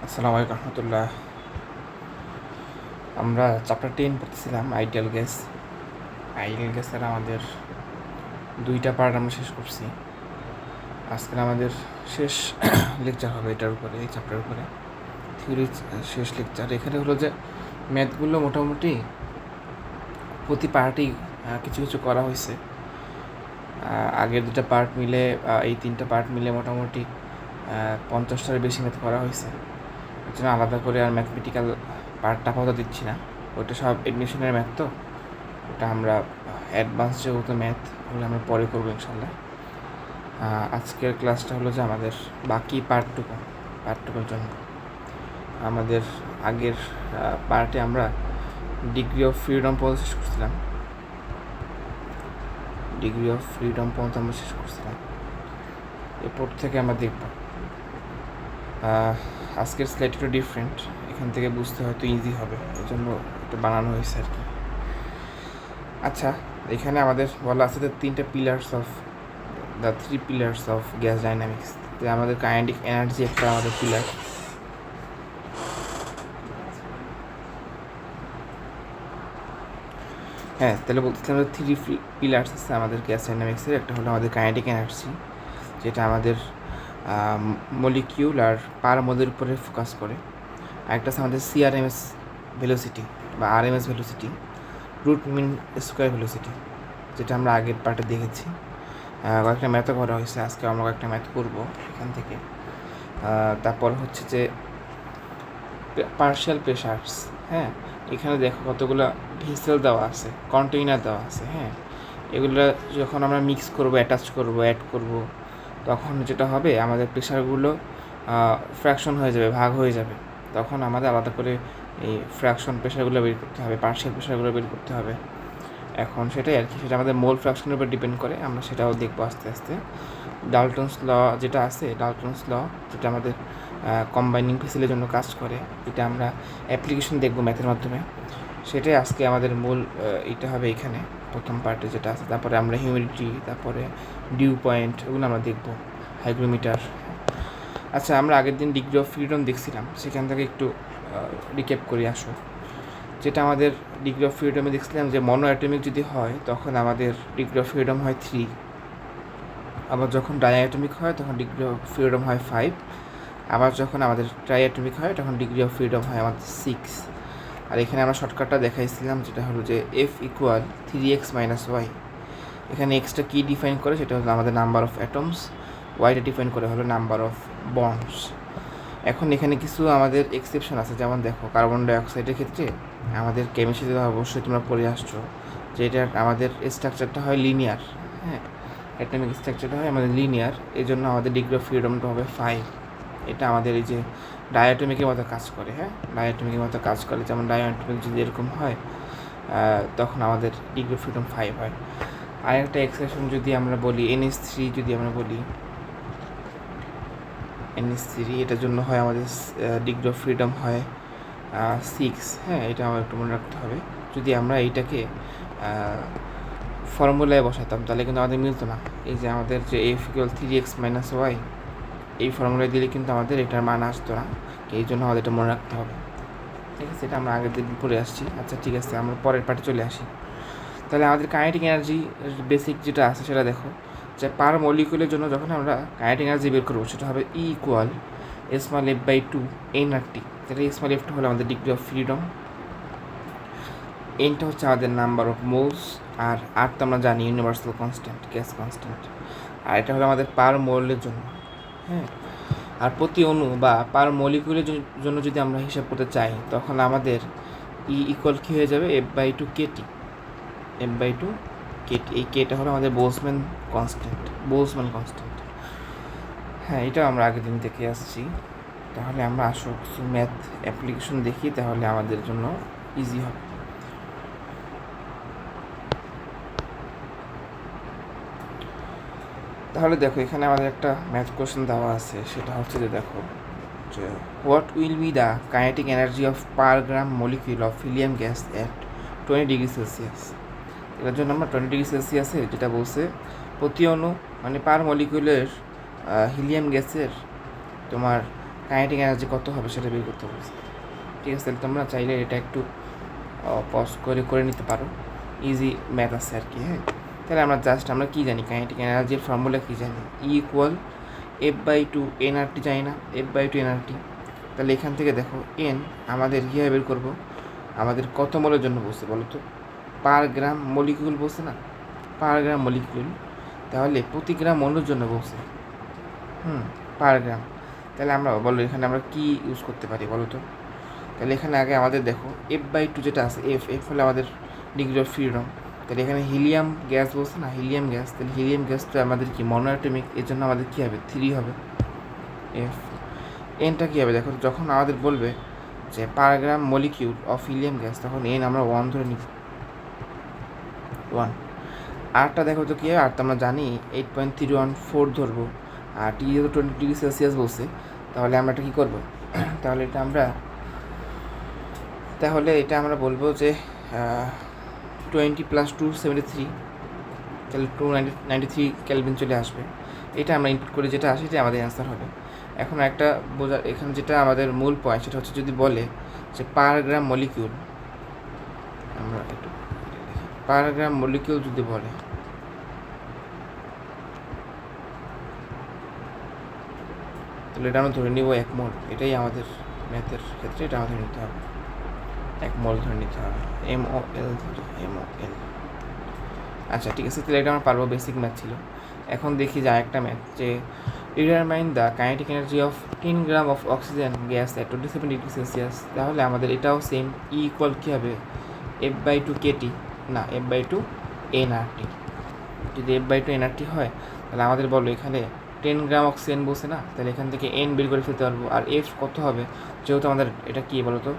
আসসালামু আলাইকুম রহমতুল্লাহ। আমরা চ্যাপ্টার 10 পড়তেছিলাম আইডিয়াল গ্যাসের আমাদের দুইটা পার্ট আমরা শেষ করছি। আজকের আমাদের শেষ লেকচার হবে এটার উপরে, এই চ্যাপ্টারের উপরে থিওরির শেষ লেকচার। এখানে হলো যে ম্যাথগুলো মোটামুটি প্রতি পার্টেই কিছু কিছু করা হয়েছে। আগের দুটা পার্ট মিলে এই তিনটা পার্ট মিলে মোটামুটি 50টার বেশি ম্যাথ করা হয়েছে। এর জন্য আলাদা করে আর ম্যাথমেটিক্যাল পার্টটা আপাতত দিচ্ছি না, ওইটা সব এডমিশনের ম্যাথ, তো ওটা আমরা অ্যাডভান্স যেহেতু ম্যাথ ওগুলো আমরা পরে করবো ইনশাল্লাহ। আজকের ক্লাসটা হলো যে আমাদের বাকি পার্টটুকুর জন্য আমাদের আগের পার্টে আমরা ডিগ্রি অফ ফ্রিডম পর্যন্ত শেষ করছিলাম। এরপর থেকে আমরা দেখব আজকের স্লাইড একটু ডিফারেন্ট, এখান থেকে বুঝতে হয়তো ইজি হবে, এই জন্য একটু বানানো হয়েছে আর কি। আচ্ছা, এখানে আমাদের বলা আছে যে three pillars of gas dynamics. তো আমাদের কাইনেটিক এনার্জি একটা আমাদের পিলার। হ্যাঁ, তাহলে বলতেছিলাম যে থ্রি পিলার্স আছে আমাদের গ্যাস ডাইনামিক্সের। একটা হলো আমাদের কাইনেটিক এনার্জি, যেটা আমাদের মলিকিউল আর পারমাণুর উপরে ফোকাস করে। আরেকটা আছে আমাদের সিআরএমএস ভেলোসিটি বা RMS velocity, root mean square velocity, যেটা আমরা আগের পার্টে দেখেছি। কয়েকটা ম্যাথও করা হয়েছে, আজকে আমরা কয়েকটা ম্যাথ করবো এখান থেকে। তারপর হচ্ছে যে পার্শিয়াল প্রেশার্স। হ্যাঁ, এখানে দেখো কতগুলো ভেসেল দেওয়া আছে, কন্টেইনার দেওয়া আছে। হ্যাঁ, এগুলো যখন আমরা মিক্স করবো, অ্যাড করব, তখন যেটা হবে আমাদের প্রেশারগুলো ফ্র্যাকশন হয়ে যাবে, ভাগ হয়ে যাবে। তখন আমাদের আলাদা করে এই ফ্র্যাকশন প্রেশারগুলো বের করতে হবে, পার্শিয়াল প্রেশারগুলো বের করতে হবে। এখন সেটাই আর কি, সেটা আমাদের মোল ফ্র্যাকশনের উপর ডিপেন্ড করে, আমরা সেটাও দেখবো আস্তে আস্তে। ডাল্টনস ল যেটা আছে, যেটা আমাদের কম্বাইনিং ভেসেলের জন্য কাজ করে, এটা আমরা অ্যাপ্লিকেশন দেখবো ম্যাথের মাধ্যমে। সেটাই আজকে আমাদের মূল এটা হবে এখানে প্রথম পার্টে যেটা আছে। তারপরে আমরা হিউমিডিটি, তারপরে ডিউ পয়েন্ট, ওগুলো আমরা দেখবো, হাইগ্রোমিটার। আচ্ছা, আমরা আগের দিন ডিগ্রি অফ ফ্রিডম দেখছিলাম, সেখান থেকে একটু রিক্যাপ করি আসো। যেটা আমাদের ডিগ্রি অফ ফ্রিডমে দেখছিলাম যে মনো অ্যাটমিক যদি হয় তখন আমাদের ডিগ্রি অফ ফ্রিডম হয় 3, আবার যখন ডাই অ্যাটমিক হয় তখন ডিগ্রি অফ ফ্রিডম হয় 5, আবার যখন আমাদের ট্রাই অ্যাটমিক হয় তখন ডিগ্রি অফ ফ্রিডম হয় আমাদের 6। আর এখানে আমরা শর্টকাটটা দেখাইছিলাম, যেটা হলো যে F equal 3x minus Y. এখানে এক্সটা কী ডিফাইন করে, সেটা হলো আমাদের নাম্বার অফ অ্যাটমস, ওয়াইটা ডিফাইন করে হলো নাম্বার অফ বন্ডস। এখন এখানে কিছু আমাদের এক্সেপশন আছে, যেমন দেখো কার্বন ডাইঅক্সাইডের ক্ষেত্রে আমাদের কেমিস্ট্রিতে অবশ্যই তোমরা পড়ে আসছো যে এটার আমাদের স্ট্রাকচারটা হয় লিনিয়ার। হ্যাঁ, অ্যাটমিক স্ট্রাকচারটা হয় আমাদের লিনিয়ার, এই জন্য আমাদের ডিগ্রি অফ ফ্রিডমটা হবে 5। এটা আমাদের এই যে ডায়াটমিকের মতো কাজ করে। হ্যাঁ, ডায়াটমিকের মতো কাজ করে, যেমন ডায়াটমিক যদি এরকম হয় তখন আমাদের ডিগ্রি অফ ফ্রিডম 5 হয়। আরেকটা এক্সেপশন যদি আমরা বলি NH3, যদি আমরা বলি NH3, এটার জন্য হয় আমাদের ডিগ্রি অফ ফ্রিডম হয় 6। হ্যাঁ, এটা আমার একটু মনে রাখতে হবে। যদি আমরা এইটাকে ফর্মুলায় বসাতাম তাহলে কিন্তু আমাদের মিলতো না। এই যে আমাদের যে F equal 3x minus Y, এই ফর্মুলায় দিলে কিন্তু আমাদের এটার মান আসতো না, এই জন্য আমাদের এটা মনে রাখতে হবে। ঠিক আছে, এটা আমরা আগের দিন পড়ে আসছি। আচ্ছা ঠিক আছে, আমরা পরের পার্টে চলে আসি। তাহলে আমাদের কাইনেটিক এনার্জি বেসিক যেটা আছে সেটা দেখো, যে পার মলিকুলের জন্য যখন আমরা কাইনেটিক এনার্জি বের করবো সেটা হবে E ইকুয়াল f/2 nRT। তাহলে f/2 হলো আমাদের ডিগ্রি অফ ফ্রিডম, এনটা হচ্ছে আমাদের নাম্বার অফ মোলস, আর আর তো আমরা জানি ইউনিভার্সাল কনস্ট্যান্ট, গ্যাস কনস্ট্যান্ট। আর এটা হলো আমাদের পার মোলের জন্য। হ্যাঁ, আর প্রতি অণু বা পার মলিকুলের জন্য যদি আমরা হিসাব করতে চাই তখন আমাদের ই ইকুয়াল কী হয়ে যাবে, f/2 KT। এই কেটা হলো আমাদের বোলসম্যান কনস্ট্যান্ট। হ্যাঁ, এটা আমরা আগের দিন দেখে আসছি। তাহলে আমরা আসো কিছু ম্যাথ অ্যাপ্লিকেশন দেখি, তাহলে আমাদের জন্য ইজি হবে। তাহলে দেখো, এখানে আমাদের একটা ম্যাথ কোশ্চেন দেওয়া আছে, সেটা হচ্ছে যে দেখো যে what will be the kinetic energy of per gram molecule of helium gas at 20 degree Celsius. এটার জন্য আমরা 20 ডিগ্রি সেলসিয়াসে যেটা বলছে প্রতি অণু মানে পার মলিকুলের হিলিয়াম গ্যাসের তোমার কাইনেটিক এনার্জি কত হবে সেটা বের করতে বলছে। ঠিক আছে, তাহলে তোমরা চাইলে এটা একটু পজ করে নিতে পারো, ইজি ম্যাথ আছে আর কি। হ্যাঁ, তাহলে আমরা কী জানি, কাইনেটিক এনার্জির ফর্মুলা কী জানি, ইকুয়াল F/2 nRT জানি না, F/2 nRT। তাহলে এখান থেকে দেখো এন আমাদের কীভাবে বের করবো, আমাদের কত মোলের জন্য বলছে বলো তো, পার গ্রাম মলিকিউল বলছে না, পার গ্রাম মলিকিউল, তাহলে প্রতি গ্রাম অণুর জন্য বলছে, পার গ্রাম। তাহলে আমরা বলো এখানে আমরা কী ইউজ করতে পারি বলো তো। তাহলে এখানে আগে আমাদের দেখো F/2 যেটা আছে, এফ হলে আমাদের ডিগ্রি অফ ফ্রিডম। তাহলে এখানে হিলিয়াম গ্যাস বলছে না, হিলিয়াম গ্যাস, তাহলে হিলিয়াম গ্যাস তো আমাদের কি মনোঅ্যাটমিক, এর জন্য আমাদের কী হবে 3 হবে। এফ এনটা কী হবে দেখো, যখন আমাদের বলবে যে পার গ্রাম মলিকিউল অফ হিলিয়াম গ্যাস, তখন এন আমরা 1 ধরে নিব, 1। আরটা দেখো তো কী হবে, আর তো আমরা জানি 8.314 ধরবো, আর টি যেহেতু 20 ডিগ্রি সেলসিয়াস বলছে, তাহলে আমরা এটা কী করবো, তাহলে এটা আমরা বলবো যে 20 + 2 73, তাহলে 293 কেলভিন চলে আসবে। এটা আমরা ইনপুট করে যেটা আসে এটা আমাদের অ্যান্সার হবে। এখন একটা বোঝার, এখানে যেটা আমাদের মূল পয়েন্ট সেটা হচ্ছে যদি বলে যে পার গ্রাম মলিকিউল, আমরা একটু পার গ্রাম মলিকিউল যদি বলে, তাহলে এটা আমরা ধরে নিব 1 মোল। এটাই আমাদের ম্যাথের ক্ষেত্রে এটা আমাদের নিতে হবে, 1 মোল ধরে নিতে হবে, MOL ধরে, MOL। আচ্ছা ঠিক আছে, তাহলে এটা আমরা পারবো, বেসিক ম্যাথ ছিল। এখন দেখি যে আরেকটা ম্যাথ, যে determine the kinetic energy of 10 gram of oxygen gas at 27 degree Celsius. তাহলে আমাদের এটাও সেম, ইকুয়াল কী হবে, F/2 KT, না F/2 nRT। যদি F/2 nRT হয়, তাহলে আমাদের বলো এখানে 10 গ্রাম অক্সিজেন বসে না, তাহলে এখান থেকে এন বের করে ফেলতে পারবো। আর এফ কত হবে, যেহেতু আমাদের এটা কী বলো তো,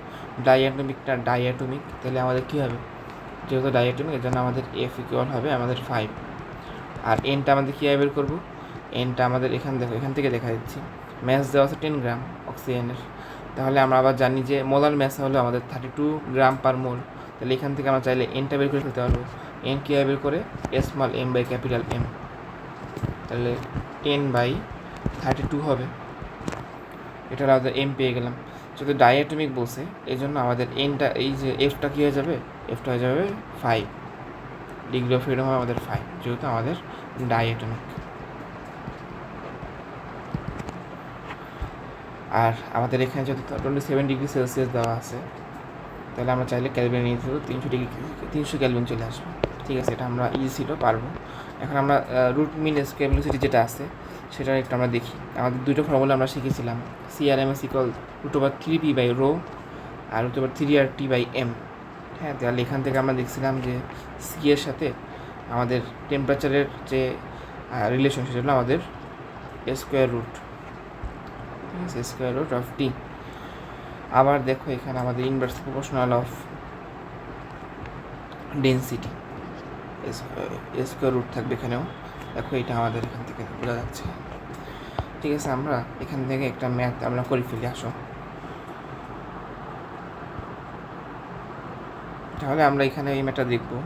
ডাইঅ্যাটমিক, তাহলে আমাদের কী হবে, যেহেতু ডাইঅ্যাটমিক এর জন্য আমাদের এফ ইকুয়াল হবে আমাদের 5। আর এনটা আমাদের কীভাবে বের করবো, এনটা আমাদের এখান থেকে দেখা দিচ্ছি, ম্যাস দেওয়া আছে 10 গ্রাম অক্সিজেনের, তাহলে আমরা আবার জানি যে মোলার ম্যাস হলো আমাদের 32 গ্রাম পার মোল। তাহলে এখান থেকে আমরা চাইলে এনটা বের করে ফেলতে পারবো। এন কীভাবে বের করে, স্মল m/M, তাহলে 10/32 হবে, এটা আমাদের এম পেয়ে গেলাম। যেহেতু ডাইঅ্যাটমিক বলছে এই জন্য আমাদের এনটা, এই যে এফটা কী হয়ে যাবে, এফটা হয়ে যাবে 5, ডিগ্রি অফ ফ্রিডম হবে আমাদের 5, যেহেতু আমাদের ডাইঅ্যাটমিক। আর আমাদের এখানে যেহেতু 27 ডিগ্রি সেলসিয়াস দেওয়া আছে, তাহলে আমরা চাইলে ক্যালভিন নিয়ে দেবো, 300 ক্যালভিন চলে আসবে। ঠিক আছে, এটা আমরা ইজি ছিল, পারবো। এখন আমরা রুট মিন স্কয়ার ভেলোসিটি যেটা আছে সেটা একটু আমরা দেখি। আমাদের দুটো ফর্মুলা আমরা শিখেছিলাম, CRMS ইকুয়াল √3p/ρ আর √3RT/m। হ্যাঁ, তাহলে এখান থেকে আমরা দেখছিলাম যে সি এর সাথে আমাদের টেম্পারেচারের যে রিলেশন সেটা হলো আমাদের স্কোয়ার রুট, ঠিক আছে, স্কোয়ার রুট অফ টি। আবার দেখো এখানে আমাদের inverse proportional of density, square root থাকবে এখানেও। দেখো এটা আমাদের এখান থেকে বোঝা যাচ্ছে। ঠিক আছে, আমরা এখান থেকে একটা ম্যাথ আমরা করে ফেলি, আসো। তাহলে আমরা এখানে এই ম্যাথটা দেখবো,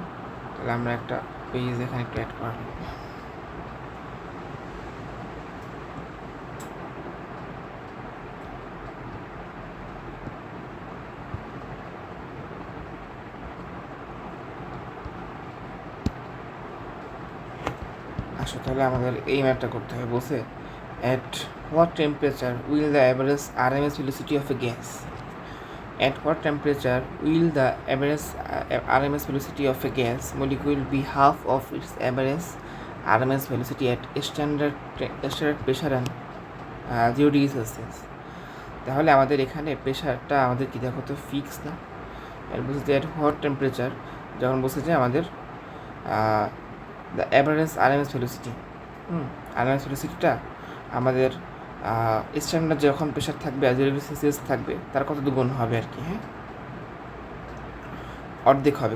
তাহলে আমরা একটা পেজ এখানে একটু অ্যাড করা লাগবে। আসো, তাহলে আমাদের এই ম্যাথটা করতে হবে। বলছে at what temperature will the average RMS velocity of a gas, at what temperature will the average RMS velocity of a gas molecule be half of its average RMS velocity at standard pressure and 0 degree Celsius. তাহলে আমাদের এখানে প্রেশারটা আমাদের কী দেখো তো fix না, আর বলছে যে at what temperature, যখন বলছে যে আমাদের the average RMS velocity, RMS ভেলোসিটিটা আমাদের স্ট্যান্ডার্ড যখন প্রেশার থাকবে 0 ডিগ্রি সেলসিয়াস থাকবে তার কত দুগুণ হবে আর কি। হ্যাঁ, অর্ধেক হবে,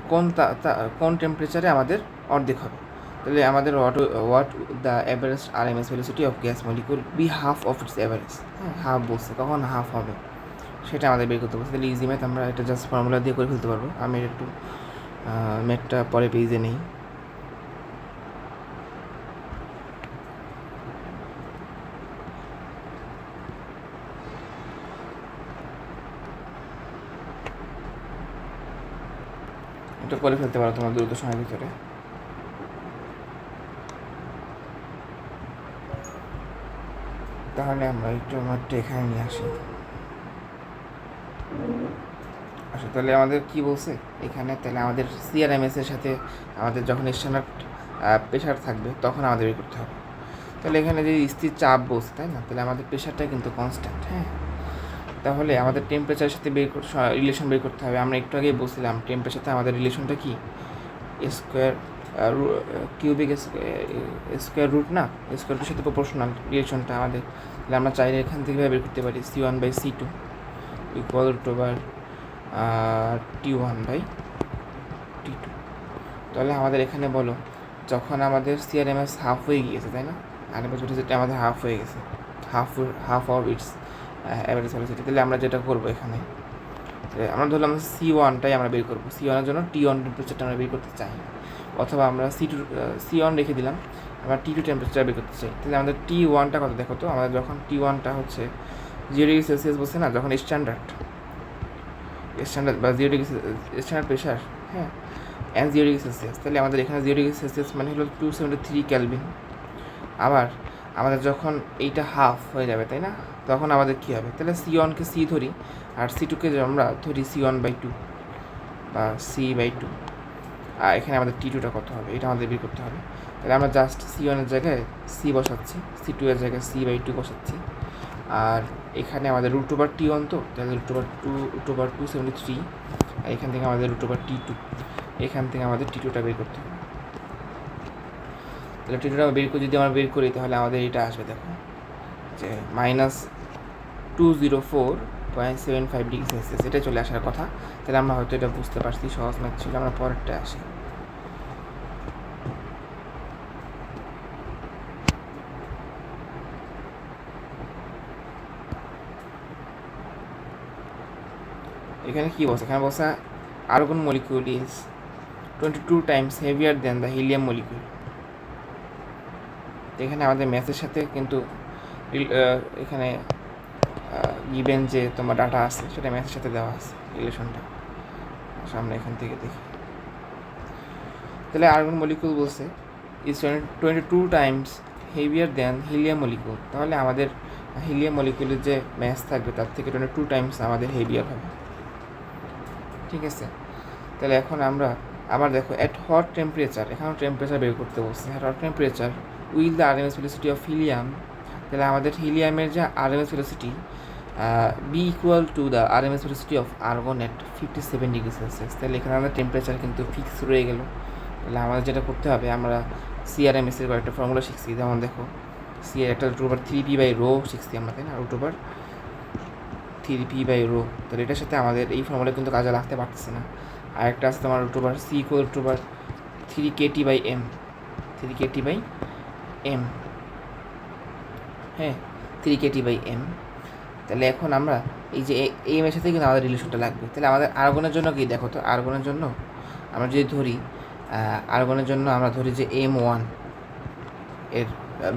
কোন টেম্পারেচারে আমাদের অর্ধেক হবে। তাহলে আমাদের what the average RMS velocity of gas molecule be half of its average. হ্যাঁ, হাফ বলছে, কখন হাফ হবে সেটা আমাদের বের করতে বলছে। তাহলে ইজি ম্যাথ, আমরা এটা জাস্ট ফর্মুলা দিয়ে করে ফেলতে পারবো। আমি একটু ম্যাথটা পরে পেজে নেই। এটা করে ফেলতে পারো তোমার দ্রুত সময়ের ভিতরে। তাহলে আমরা একটু আমারটা এখানে নিয়ে আসি। আচ্ছা, তাহলে আমাদের কি বলছে এখানে, তাহলে আমাদের সিআরএমএস এর সাথে আমাদের যখন স্ট্যান্ডার্ড প্রেশার থাকবে তখন আমাদের বের করতে হবে। তাহলে এখানে যে স্থির চাপ বলছে, তাই না? তাহলে আমাদের প্রেশারটা কিন্তু কনস্ট্যান্ট। হ্যাঁ, তাহলে আমাদের টেম্পারেচারের সাথে রিলেশন বের করতে হবে। আমরা একটু আগেই বলছিলাম টেম্পারেচার সাথে আমাদের রিলেশনটা কি, স্কোয়ার কিউবিক স্কোয়ার রুট না, স্কোয়ার রুটের সাথে প্রপোর্শনাল রিলেশনটা আমাদের। তাহলে আমরা চাইলে এখান থেকে বের করতে পারি C1/C2 ইকুয়াল টু T1/T2। তাহলে আমাদের এখানে বলো, যখন আমাদের সিআরএমএস হাফ হয়ে গিয়েছে, তাই না? আরএমএস যেটা আমাদের হাফ হয়ে গেছে, half of its average velocity. তাহলে আমরা যেটা করবো এখানে, আমরা ধরলাম C1টাই আমরা বের করবো। C1 এর জন্য T1 টেম্পারেচারটা আমরা বের করতে চাই, অথবা আমরা C1 রেখে দিলাম, আমরা T2 টেম্পারেচার বের করতে চাই। তাহলে আমাদের T1টা কত দেখো তো। আমাদের যখন T1টা হচ্ছে 0 ডিগ্রি সেলসিয়াস বলছে না, যখন স্ট্যান্ডার্ড বা 0 ডিগ্রি স্ট্যান্ডার্ড প্রেশার, হ্যাঁ, অ্যান্ড 0 ডিগ্রি সেলসিয়াস। তাহলে আমাদের এখানে 0 ডিগ্রি সেলসিয়াস মানে হলো 273 কেলভিন। আবার আমাদের যখন এইটা হাফ হয়ে যাবে, তাই না, তখন আমাদের কী হবে? তাহলে C1কে C ধরি, আর C2কে আমরা ধরি C1/2 বা C/2। আর এখানে আমাদের T2টা কত হবে এটা আমাদের বের করতে হবে। তাহলে আমরা জাস্ট C1 এর জায়গায় C বসাচ্ছি, C2 এর জায়গায় C/2 বসাচ্ছি। আর এখানে আমাদের √T1, তো তাহলে √273, আর এখান থেকে আমাদের √T2, এখান থেকে আমাদের T2টা বের করতে হবে। তাহলে T2টা যদি আমরা বের করি, তাহলে আমাদের এটা আসবে, দেখো, যে -204.75 ডিগ্রি সেলসিয়াস, এটা চলে আসার কথা। তাহলে আমরা হয়তো এটা বুঝতে পারছি, সহজ ম্যাথ ছিল। আমরা পরেরটা আসি। এখানে কি বলছে? এখানে বলছে argon molecule is 22 times heavier than the helium molecule. এখানে আমাদের ম্যাথের সাথে কিন্তু এখানে গিভেন যে তোমার ডাটা আছে সেটা ম্যাথের সাথে দেওয়া আছে রিলেশনটা। আমরা এখান থেকে দেখি। তাহলে আর্গন মলিকিউল বলছে is 22 times heavier than helium molecule. তাহলে আমাদের হিলিয়াম মলিকিউলের যে ম্যাস থাকবে তার থেকে 22 টাইমস আমাদের হেভিয়ার হবে। ঠিক আছে, তাহলে এখন আমরা আবার দেখো অ্যাট হট টেম্পারেচার, এখানেও টেম্পারেচার বের করতে বলছে। At hot temperature will the RMS velocity of helium. তাহলে আমাদের হিলিয়ামের যে RMS velocity be equal to the RMS velocity of argon at 57 degree Celsius. তাহলে এখানে আমাদের টেম্পারেচার কিন্তু ফিক্স রয়ে গেল। তাহলে আমাদের যেটা করতে হবে, আমরা সিআরএমএস এর কয়েকটা ফর্মুলা শিখছি। যেমন দেখো, একটা √3p/ρ শিখছি আমরা, তাই না, √3p/ρ। তাহলে এটার সাথে আমাদের এই ফর্মুলা কিন্তু কাজে লাগতে পারতেছে না। আর একটা আছে তোমার √c equal to 3kT/m, 3kT/m, হ্যাঁ, 3kT/m। তাহলে এখন আমরা এই যে এম এর সাথে কিন্তু আমাদের রিলেশনটা লাগবে। তাহলে আমাদের আর্গনের জন্য কি দেখো তো, আর্গনের জন্য আমরা যদি ধরি, আর্গনের জন্য আমরা ধরি যে M1 এর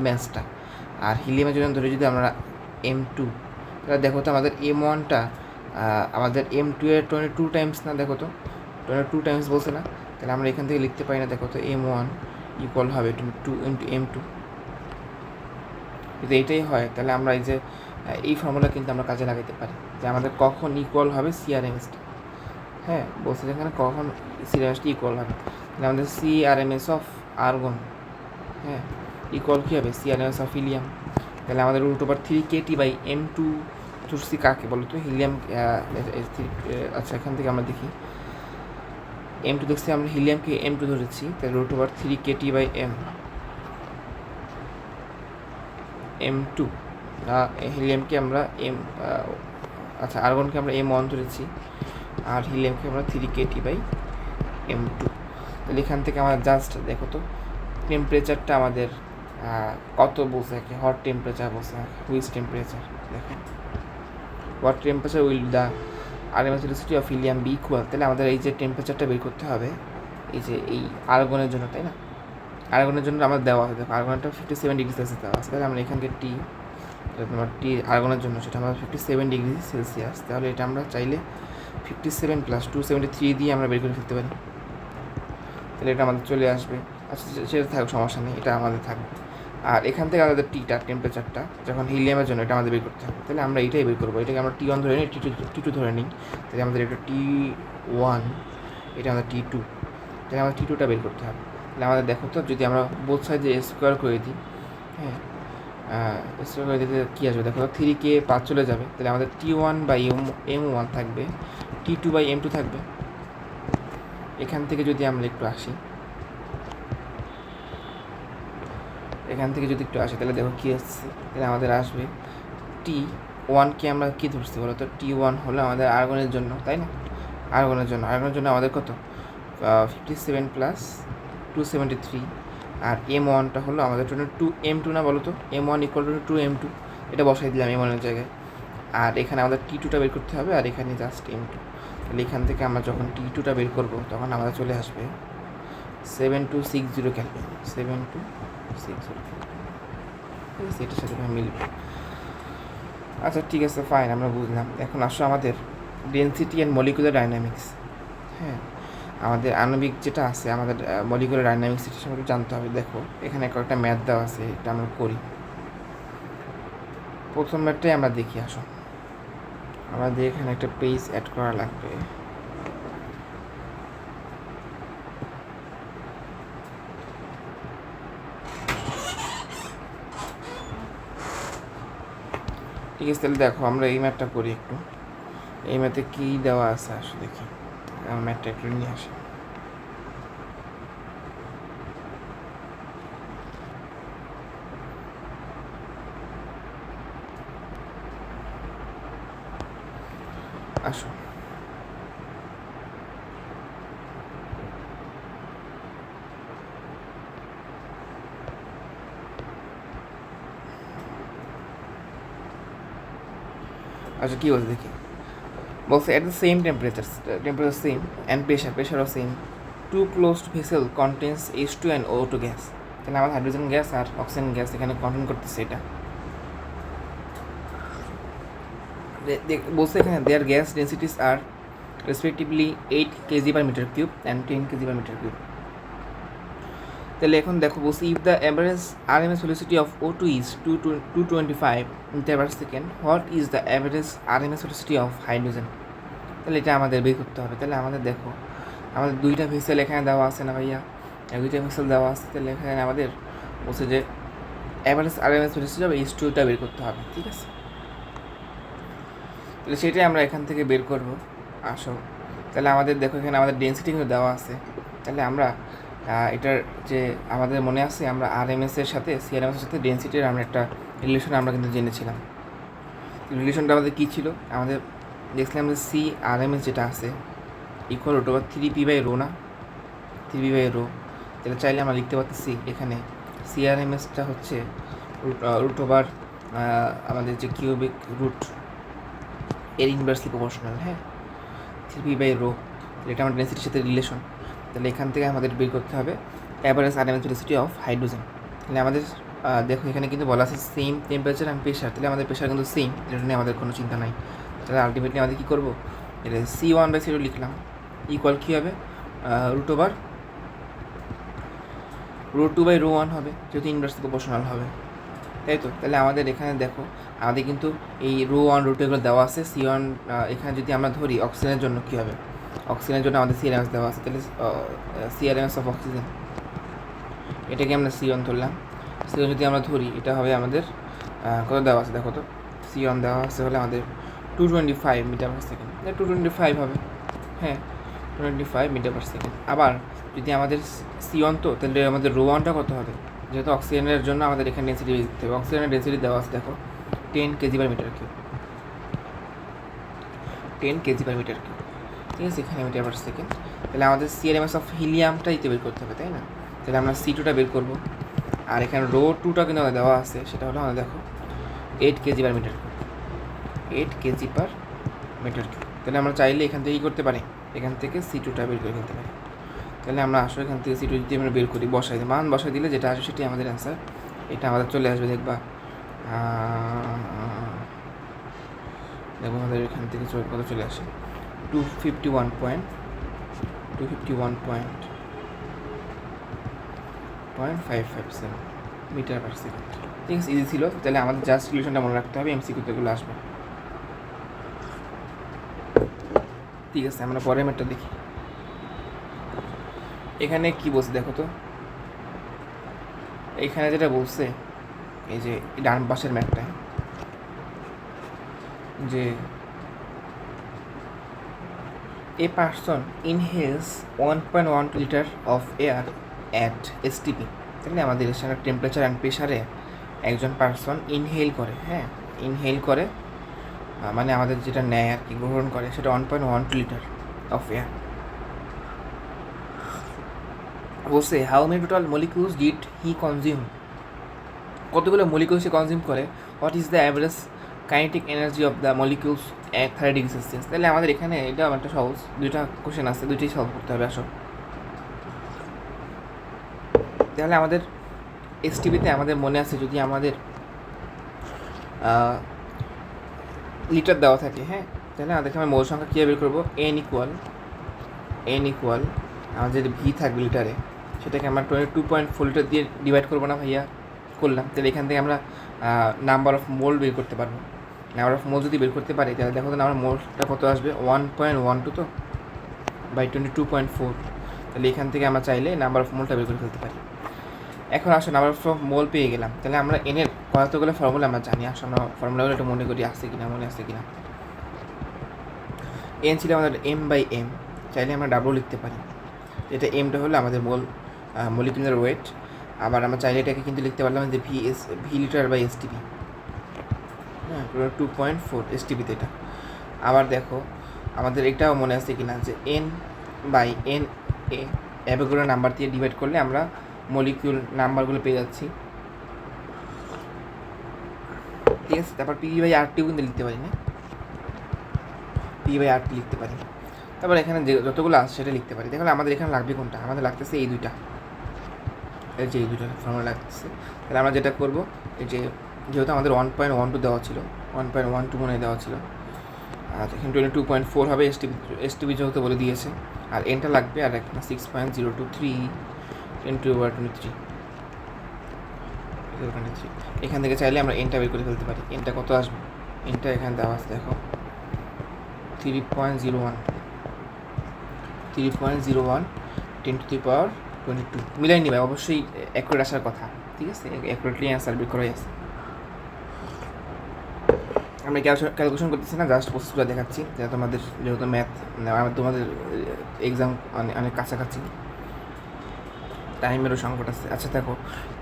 ম্যাসটা, আর হিলিয়ামের জন্য ধরি যদি আমরা M2। তাহলে দেখো তো আমাদের M1টা আমাদের M2 এর 22 টাইমস না, দেখো তো 22 টাইমস বলছে না। তাহলে আমরা এখান থেকে লিখতে পারি না, দেখো তো M1 ইকুয়াল হবে 22 × M2। যদি এইটাই হয়, তাহলে আমরা এই যে এই ফর্মুলা কিন্তু আমরা কাজে লাগাতে পারি যে আমাদের কখন ইকুয়াল হবে সিআরএমএসটা। হ্যাঁ, বলছে যেখানে কখন সিআরএমএসটা ইকুয়াল হবে। তাহলে আমাদের সিআরএমএস অফ আর্গন, হ্যাঁ, ইকুয়াল কী হবে, সিআরএমএস অফ হিলিয়াম। তাহলে আমাদের √3kT/m2 ধরছি কাকে বলো তো, হিলিয়াম। আচ্ছা, এখান থেকে আমরা দেখি M2 দেখছি, আমরা হিলিয়ামকে M2 ধরেছি। তাহলে √3kT/m2, হিলিয়ামকে আমরা আচ্ছা, আর্গনকে আমরা M1 ধরেছি, আর হিলিয়ামকে আমরা 3kT/m2। তাহলে এখান থেকে আমরা জাস্ট দেখো তো টেম্পারেচারটা আমাদের কত বলছে, হট টেম্পারেচার বলছে, হুইচ টেম্পারেচার। দেখো, what temperature will the RMS velocity of helium be equal. তাহলে আমাদের এই যে টেম্পারেচারটা বের করতে হবে এই যে এই আর্গনের জন্য, তাই না। আর্গনের জন্য আমার দেওয়া আছে, দেখো আর্গনটা 57 ডিগ্রি সেলসিয়াস দেওয়া আছে। তাহলে আমরা এখানকে তোমার আর্গনের জন্য সেটা আমরা 57 ডিগ্রি সেলসিয়াস। তাহলে এটা আমরা চাইলে 57 + 273 দিয়ে আমরা বের করে ফেলতে পারি। তাহলে এটা আমাদের চলে আসবে। আচ্ছা সেটা থাকুক, সমস্যা নেই, এটা আমাদের থাকবে। আর এখান থেকে আমাদের টিটা, টেম্পারেচারটা যখন হিলিয়ামের জন্য, এটা আমাদের বের করতে হবে। তাহলে আমরা এইটাই বের করবো। এটাকে আমরা T1 ধরে নিই, T2 ধরে নিই। তাহলে আমাদের এটা T1, এটা আমাদের T2, তাহলে আমাদের T2টা বের করতে হবে। তাহলে আমাদের দেখো তো, যদি আমরা বোথ সাইডে স্কোয়ার করে দিই, হ্যাঁ স্কোয়ার করে দিতে কী আসবে দেখো তো, 3K 5 চলে যাবে। তাহলে আমাদের T1/M1 থাকবে, T2/M2 থাকবে। এখান থেকে যদি আমরা একটু আসি, তাহলে দেখো কী আসছে। তাহলে আমাদের আসবে T1কে আমরা কী ধরছি বলো তো, T1 হলো আমাদের আর্গনের জন্য, তাই না? আর্গনের জন্য আমাদের কত, 57 + 273। আর M1টা হলো আমাদের 2M2 না, বলো তো, M1 = 2M2, এটা বসাই দিলাম M1-এর জায়গায়। আর এখানে আমাদের T2টা বের করতে হবে, আর এখানে জাস্ট M2। তাহলে এখান থেকে আমরা যখন T2টা বের করবো, তখন আমাদের চলে আসবে 7260 ক্যালভিন, 7260, ঠিক আছে, এটার সাথে মিলবে। আচ্ছা ঠিক আছে, ফাইন, আমরা বুঝলাম। এখন আসো আমাদের ডেনসিটি অ্যান্ড মলিকুলার ডাইনামিক্স। হ্যাঁ, আমাদের আণবিক যেটা আছে, আমাদের মলিকুলার ডাইনামিক্স, সেটা সম্পর্কে জানতে হবে। দেখো এখানে কয়েকটা ম্যাথ দেওয়া আছে, এটা আমরা করি। প্রথম ম্যাথটাই আমরা দেখি। আসো, আমাদের এখানে একটা পেজ অ্যাড করা লাগবে। ঠিক আছে, তাহলে দেখো আমরা এই ম্যাথটা করি একটু। এই ম্যাথে কী দেওয়া আছে আসো দেখি, ম্যাথটা একটু নিয়ে আসি। আসো, আচ্ছা কী বলছে দেখি। বলছে at the same temperature same and pressure of same, two closed vessel contains H2 and O2 gas. তাহলে আমার হাইড্রোজেন গ্যাস আর অক্সিজেন গ্যাস এখানে কন্টেন করতেছে। এটা বলছে এখানে দেয়ার গ্যাস ডেন্সিটিস আর রেসপেক্টিভলি 8 kg/m³ and 10 kg/m³। তাহলে এখন দেখো বলছি, if the average RMS velocity of O2 is 225 metre per second, what is the average RMS velocity of hydrogen? তাহলে এটা আমাদের বের করতে হবে। তাহলে আমাদের দেখো, আমাদের দুইটা ভেসেল এখানে দেওয়া আছে না ভাইয়া, দুইটা ভেসেল দেওয়া আছে। তাহলে এখানে আমাদের বলছে যে অ্যাভারেজ RMS ভেলোসিটি অফ H2টা বের করতে হবে, ঠিক আছে? তাহলে সেটাই আমরা এখান থেকে বের করব। আসো, তাহলে আমাদের দেখো এখানে আমাদের ডেন্সিটি কিন্তু দেওয়া আছে। তাহলে আমরা এটার যে আমাদের মনে আছে, আমরা RMS-এর সাথে CRMS-এর সাথে ডেন্সিটির আমরা একটা রিলেশন আমরা কিন্তু জেনেছিলাম। রিলেশনটা আমাদের কী ছিল? আমাদের দেখছিলাম যে CRMS যেটা আছে = 3p/ρ না, 3p/ρ। তাহলে চাইলে আমরা লিখতে পারতেছি এখানে CRMS-টা হচ্ছে √ আমাদের যে কিউবিক রুট এর ইনভার্সলি প্রপোর্শনাল। হ্যাঁ, 3p/ρ, এটা আমার ডেন্সিটির সাথে রিলেশন। তাহলে এখান থেকে আমাদের বের করতে হবে average RMS velocity of hydrogen. তাহলে আমাদের দেখো এখানে কিন্তু বলা আছে সেম টেম্পারেচার অ্যান্ড প্রেশার। তাহলে আমাদের প্রেশার কিন্তু সেম, এটা নিয়ে আমাদের কোনো চিন্তা নাই। তাহলে আলটিমেটলি আমাদের কী করবো, এটা C1/0 লিখলাম, ইকুয়াল কী হবে, √2/ρ1 হবে, যেহেতু ইনভার্সলি প্রপোর্শনাল হবে, তাই তো? তাহলে আমাদের এখানে দেখো, আমাদের কিন্তু এই ρ1 √2 এগুলো দেওয়া আছে। C1 এখানে যদি আমরা ধরি অক্সিজেনের জন্য কী হবে, অক্সিজেনের জন্য আমাদের CRMS দেওয়া আছে। তাহলে CRMS অফ অক্সিজেন, এটাকে আমরা C1 ধরলাম। C1 যদি আমরা ধরি, এটা হবে আমাদের কত দেওয়া আছে দেখো তো, C1 দেওয়া আছে হলে আমাদের 225 মিটার/সেকেন্ড, 225 হবে। হ্যাঁ, 225 মিটার/সেকেন্ড। আবার যদি আমাদের C1 তো, তাহলে আমাদের ρ1টা কত হবে, যেহেতু অক্সিজেনের জন্য আমাদের এখানে ডেন্সিটি দিতে হবে। অক্সিজেনের ডেন্সিটি দেওয়া আছে দেখো 10 kg/m³, 10 kg/m³, ঠিক আছে, এখানে মিটার/সেকেন্ড। তাহলে আমাদের CRMS অফ হিলিয়ামটা দিতে বের করতে হবে, তাই না? তাহলে আমরা C2টা বের করবো। আর এখানে ρ2টা কিন্তু আমাদের দেওয়া আছে, সেটা হলো আমাদের দেখো 8 kg/m³, 8 kg/m³। তাহলে আমরা চাইলে এখান থেকে কী করতে পারি, এখান থেকে C2টা বের করে ফেলতে পারি। তাহলে আমরা আসলে এখান থেকে C2 যদি আমরা বের করি, বসাই দিই, মান বসাই দিলে যেটা আসে সেটাই আমাদের অ্যান্সার। এটা আমাদের চলে আসবে, দেখবা দেখো আমাদের এখান থেকে কত চলে আসে, 251.2 0.557 মিটার পার সেকেন্ড। ঠিক আছে, ইজি ছিল। তাহলে আমাদের জাস্ট রিলেশনটা মনে রাখতে হবে, এমসিকিউতে এগুলো আসবে। ঠিক আছে, আমরা পরের ম্যাথটা দেখি। এখানে কি বলছে দেখো তো, এখানে যেটা বলছে এই যে ডান পাশের ম্যাথটা, যে a person inhales 1.1 litre of air at STP. তাহলে আমাদের এখানে টেম্পারেচার অ্যান্ড প্রেশারে একজন পার্সন ইনহেল করে, হ্যাঁ ইনহেল করে, মানে আমাদের যেটা নেয় আর কি, গ্রহণ করে, সেটা 1.1 লিটার অফ এয়ার। বলছে how many total molecules did he consume, কতগুলো মলিকিউল সে কনজিউম করে, what is the average kinetic energy of the molecules at 30 degree Celsius. তাহলে আমাদের এখানে এটা একটা সহজ, দুইটা কোশ্চেন আছে, দুইটাই সলভ করতে হবে। আসো তাহলে আমাদের এসটিপিতে আমাদের মনে আছে, যদি আমাদের লিটার দেওয়া থাকে, হ্যাঁ তাহলে আমাদেরকে আমরা মোল সংখ্যা কীভাবে বের করবো, এন ইকুয়াল আমাদের ভি থাকবে লিটারে, সেটাকে আমরা 22.4 লিটার দিয়ে ডিভাইড করবো না ভাইয়া, করলাম। তাহলে এখান থেকে আমরা নাম্বার অফ মোল বের করতে পারবো। নাম্বার অফ মোল যদি বের করতে পারি তাহলে দেখো তো আমার মোলটা কত আসবে, 1.12 তো বাই 22.4। তাহলে এখান থেকে আমরা চাইলে নাম্বার অফ মোলটা বের করে ফেলতে পারি। এখন আসো নাম্বার অফ মোল পেয়ে গেলাম, তাহলে আমরা এনের কতগুলো ফর্মুলা আমরা জানি, আসো আমরা ফর্মুলাগুলো একটু মনে করি আসছে কিনা, মনে আছে কিনা। এন ছিল আমাদের এম বাই এম, চাইলে আমরা ডাবল লিখতে পারি, এটা এমটা হলো আমাদের মলিকুলার ওয়েট। আবার আমরা চাইলে এটাকে কিন্তু লিখতে পারলাম যে ভি লিটার বাই এসটিপি, হ্যাঁ 2.4 এসটিপিতে এটা। আবার দেখো আমাদের এটাও মনে আছে কিনা যে N by N A Avogadro number দিয়ে ডিভাইড করলে আমরা মলিকিউল নাম্বারগুলো পেয়ে যাচ্ছি। ঠিক আছে, তারপর পি বাই আরটিও কিন্তু লিখতে পারি না, পি বাই আরটি লিখতে পারি। তারপর এখানে যে যতগুলো আছে সেটা লিখতে পারি। দেখো আমাদের এখানে লাগবে কোনটা, আমাদের লাগতেছে এই দুইটা, এই যে এই দুইটা ফর্মুলা লাগতেছে। তাহলে আমরা যেটা করবো, এই যে যেহেতু আমাদের 1.12 দেওয়া ছিল, 1.12 মনে দেওয়া ছিল, আর এখানে 22.4 হবে এসটিপি যেহেতু বলে দিয়েছে, আর এনটা লাগবে, আর একটা 6.023 × 23। এখান থেকে চাইলে আমরা এনটা বের করে ফেলতে পারি। এনটা কত আসবে, এনটা এখানে দেওয়া আছে দেখো 3.01 10⁻22 মিলাই নিবে, অবশ্যই অ্যাকুরেট আসার কথা। ঠিক আছে, অ্যাকুরেটলি অ্যান্সার বের করাই আছে। আমি ক্যালকুলেশন করতেছি না, জাস্ট প্রসেসগুলো দেখাচ্ছি, তোমাদের যেহেতু ম্যাথ তোমাদের এক্সাম অনেক কাছাকাছি, টাইমেরও সংকট আছে। আচ্ছা দেখো,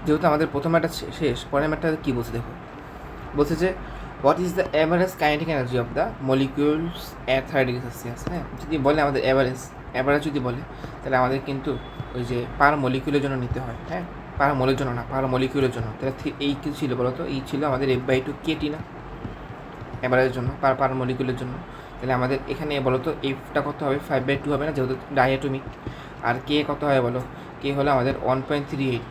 যেহেতু আমাদের প্রথম ম্যাথটা শেষ, পরের ম্যাথটা কী বলছে দেখো, বলছে যে what is the average kinetic energy of the molecules at 30 degree Celsius. হ্যাঁ, যদি বলে আমাদের অ্যাভারেজ যদি বলে, তাহলে আমাদের কিন্তু ওই যে পার মলিকিউলের জন্য নিতে হয়, হ্যাঁ পার মোলের জন্য না, পার মলিকিউলের জন্য। তাহলে এই কী ছিল বলো তো, এই ছিল আমাদের F/2 কেটি না, অ্যাভারেজের জন্য, পার মলিকুলের জন্য। তাহলে আমাদের এখানে বলো তো এফটা কত হবে, 5/2 হবে না, যেহেতু ডাইঅ্যাটমিক। আর কে কত হয় বলো, কে হলো আমাদের 1.38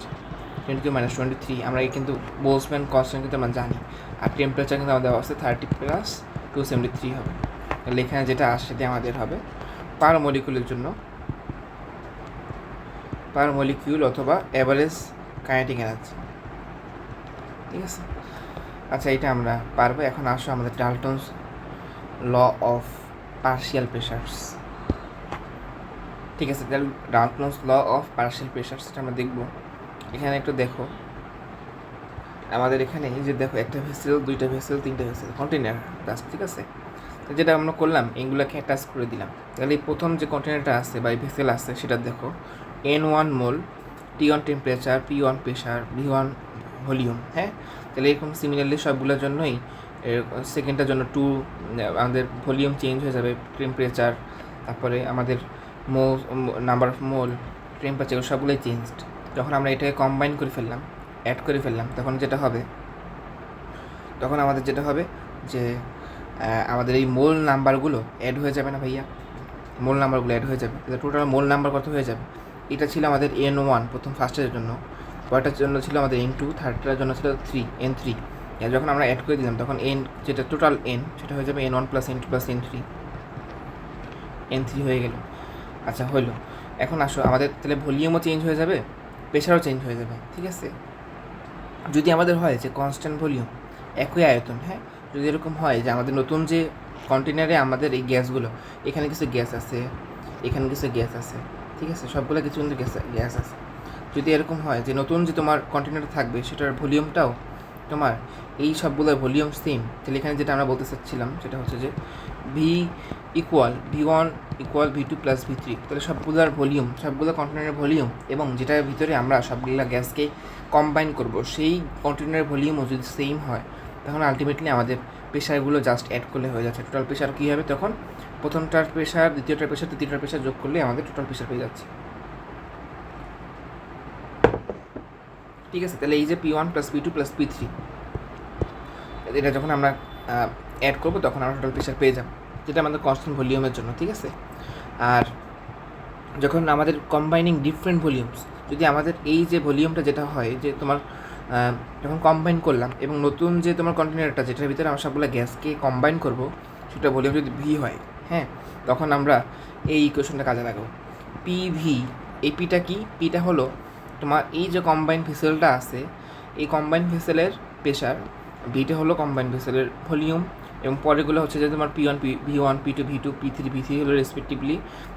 10⁻³ আমরা কিন্তু বোলসম্যান কনস্ট্যান্ট কিন্তু আমরা জানি। আর টেম্পারেচার কিন্তু আমাদের আছে 30 + 273 হবে। তাহলে এখানে যেটা আসে সেটা আমাদের হবে পার মলিকুলের জন্য, পার মলিকিউল অথবা অ্যাভারেজ কাইনেটিক এনার্জি। ঠিক আছে, আচ্ছা এটা আমরা পারবো। এখন আসো আমাদের ডাল্টনস ল অফ পার্শিয়াল প্রেশারস। ঠিক আছে, তাহলে ডাল্টনস ল অফ পার্শিয়াল প্রেশারস এটা আমরা দেখবো। এখানে একটু দেখো, আমাদের এখানে এই যে দেখো, একটা ভেসেল, দুইটা ভেসেল, তিনটা ভেসেল, কন্টেনার জাস্ট। ঠিক আছে, তো যেটা আমরা করলাম, এগুলোকে অ্যাটাচ করে দিলাম। তাহলে এই প্রথম যে কন্টেনারটা আছে বা ভেসেল আছে, সেটা দেখো N1 মোল, T1 temperature, P1 pressure, V1 volume. হ্যাঁ, তাহলে এরকম সিমিলারলি সবগুলোর জন্যই সেকেন্ডটার জন্য আমাদের ভলিউম চেঞ্জ হয়ে যাবে, টেম্পারেচার, তারপরে আমাদের নাম্বার অফ মোল, টেম্পারেচার, সবগুলোই চেঞ্জড। যখন আমরা এটাকে কম্বাইন করে ফেললাম, অ্যাড করে ফেললাম, তখন আমাদের যেটা হবে যে আমাদের এই মোল নাম্বারগুলো অ্যাড হয়ে যাবে না ভাইয়া, মোল নাম্বারগুলো অ্যাড হয়ে যাবে। টোটাল মোল নাম্বার কত হয়ে যাবে, এটা ছিল আমাদের N1 প্রথম ফার্স্টের জন্য, পরেরটার জন্য ছিল আমাদের N2, থার্ডটার জন্য ছিল N3। যখন আমরা অ্যাড করে দিলাম, তখন যেটা টোটাল N, সেটা হয়ে যাবে N1 + N2 + N3 হয়ে গেল। আচ্ছা হইলো। এখন আসো আমাদের তাহলে ভলিউমও চেঞ্জ হয়ে যাবে, প্রেশারও চেঞ্জ হয়ে যাবে, ঠিক আছে। যদি আমাদের হয় যে কনস্ট্যান্ট ভলিউম, একই আয়তন, হ্যাঁ, যদি এরকম হয় যে আমাদের নতুন যে কন্টেনারে আমাদের এই গ্যাসগুলো, এখানে কিছু গ্যাস আছে, এখানে কিছু গ্যাস আছে, ঠিক আছে, সবগুলো কিছু কিন্তু গ্যাস আছে। যদি এরকম হয় যে নতুন যে তোমার কন্টেনার থাকবে সেটার ভলিউমটাও তোমার এই সবগুলোর ভলিউম সেম, তাহলে এখানে যেটা আমরা বলতে চাচ্ছিলাম সেটা হচ্ছে যে V equal V1 equal V2 plus V3, তাহলে সবগুলোর ভলিউম, সবগুলো কন্টেনারের ভলিউম এবং যেটার ভিতরে আমরা সবগুলো গ্যাসকে কম্বাইন করব সেই কন্টেনারের ভলিউমও যদি সেম হয়, তখন আলটিমেটলি আমাদের প্রেশারগুলো জাস্ট অ্যাড করলে হয়ে যাচ্ছে। টোটাল প্রেশার কী হবে তখন, প্রথমটার প্রেশার, দ্বিতীয়টার প্রেশার, তৃতীয়টার প্রেশার যোগ করলে আমাদের টোটাল প্রেশার পেয়ে যাচ্ছে, ঠিক আছে। তাহলে এই যে P1 plus P2 plus P3, এটা যখন আমরা অ্যাড করবো তখন আমরা টোটাল প্রেশার পেয়ে যাব, যেটা আমাদের কনস্ট্যান্ট ভলিউমের জন্য, ঠিক আছে। আর যখন আমাদের কম্বাইনিং ডিফারেন্ট ভলিউমস, যদি আমাদের এই যে ভলিউমটা যেটা হয় যে তোমার যখন কম্বাইন করলাম এবং নতুন যে তোমার কন্টেনারটা যেটার ভিতরে আমরা সবগুলো গ্যাসকে কম্বাইন করব সেটা ভলিউম যদি ভি হয়, হ্যাঁ, তখন আমরা এই ইকুয়েশনটা কাজে লাগাবো। পিভি, এই পিটা কি, পিটা হলো তোমার এই যে কম্বাইন ভেসেলটা আছে, এই কম্বাইন ভেসেলের প্রেশার, ভিটা হলো কম্বাইন ভেসেলের ভলিউম, এবং পরেরগুলো হচ্ছে যে তোমার P1 V1 P2 V2 P3 V3 হলো রেসপেক্টিভলি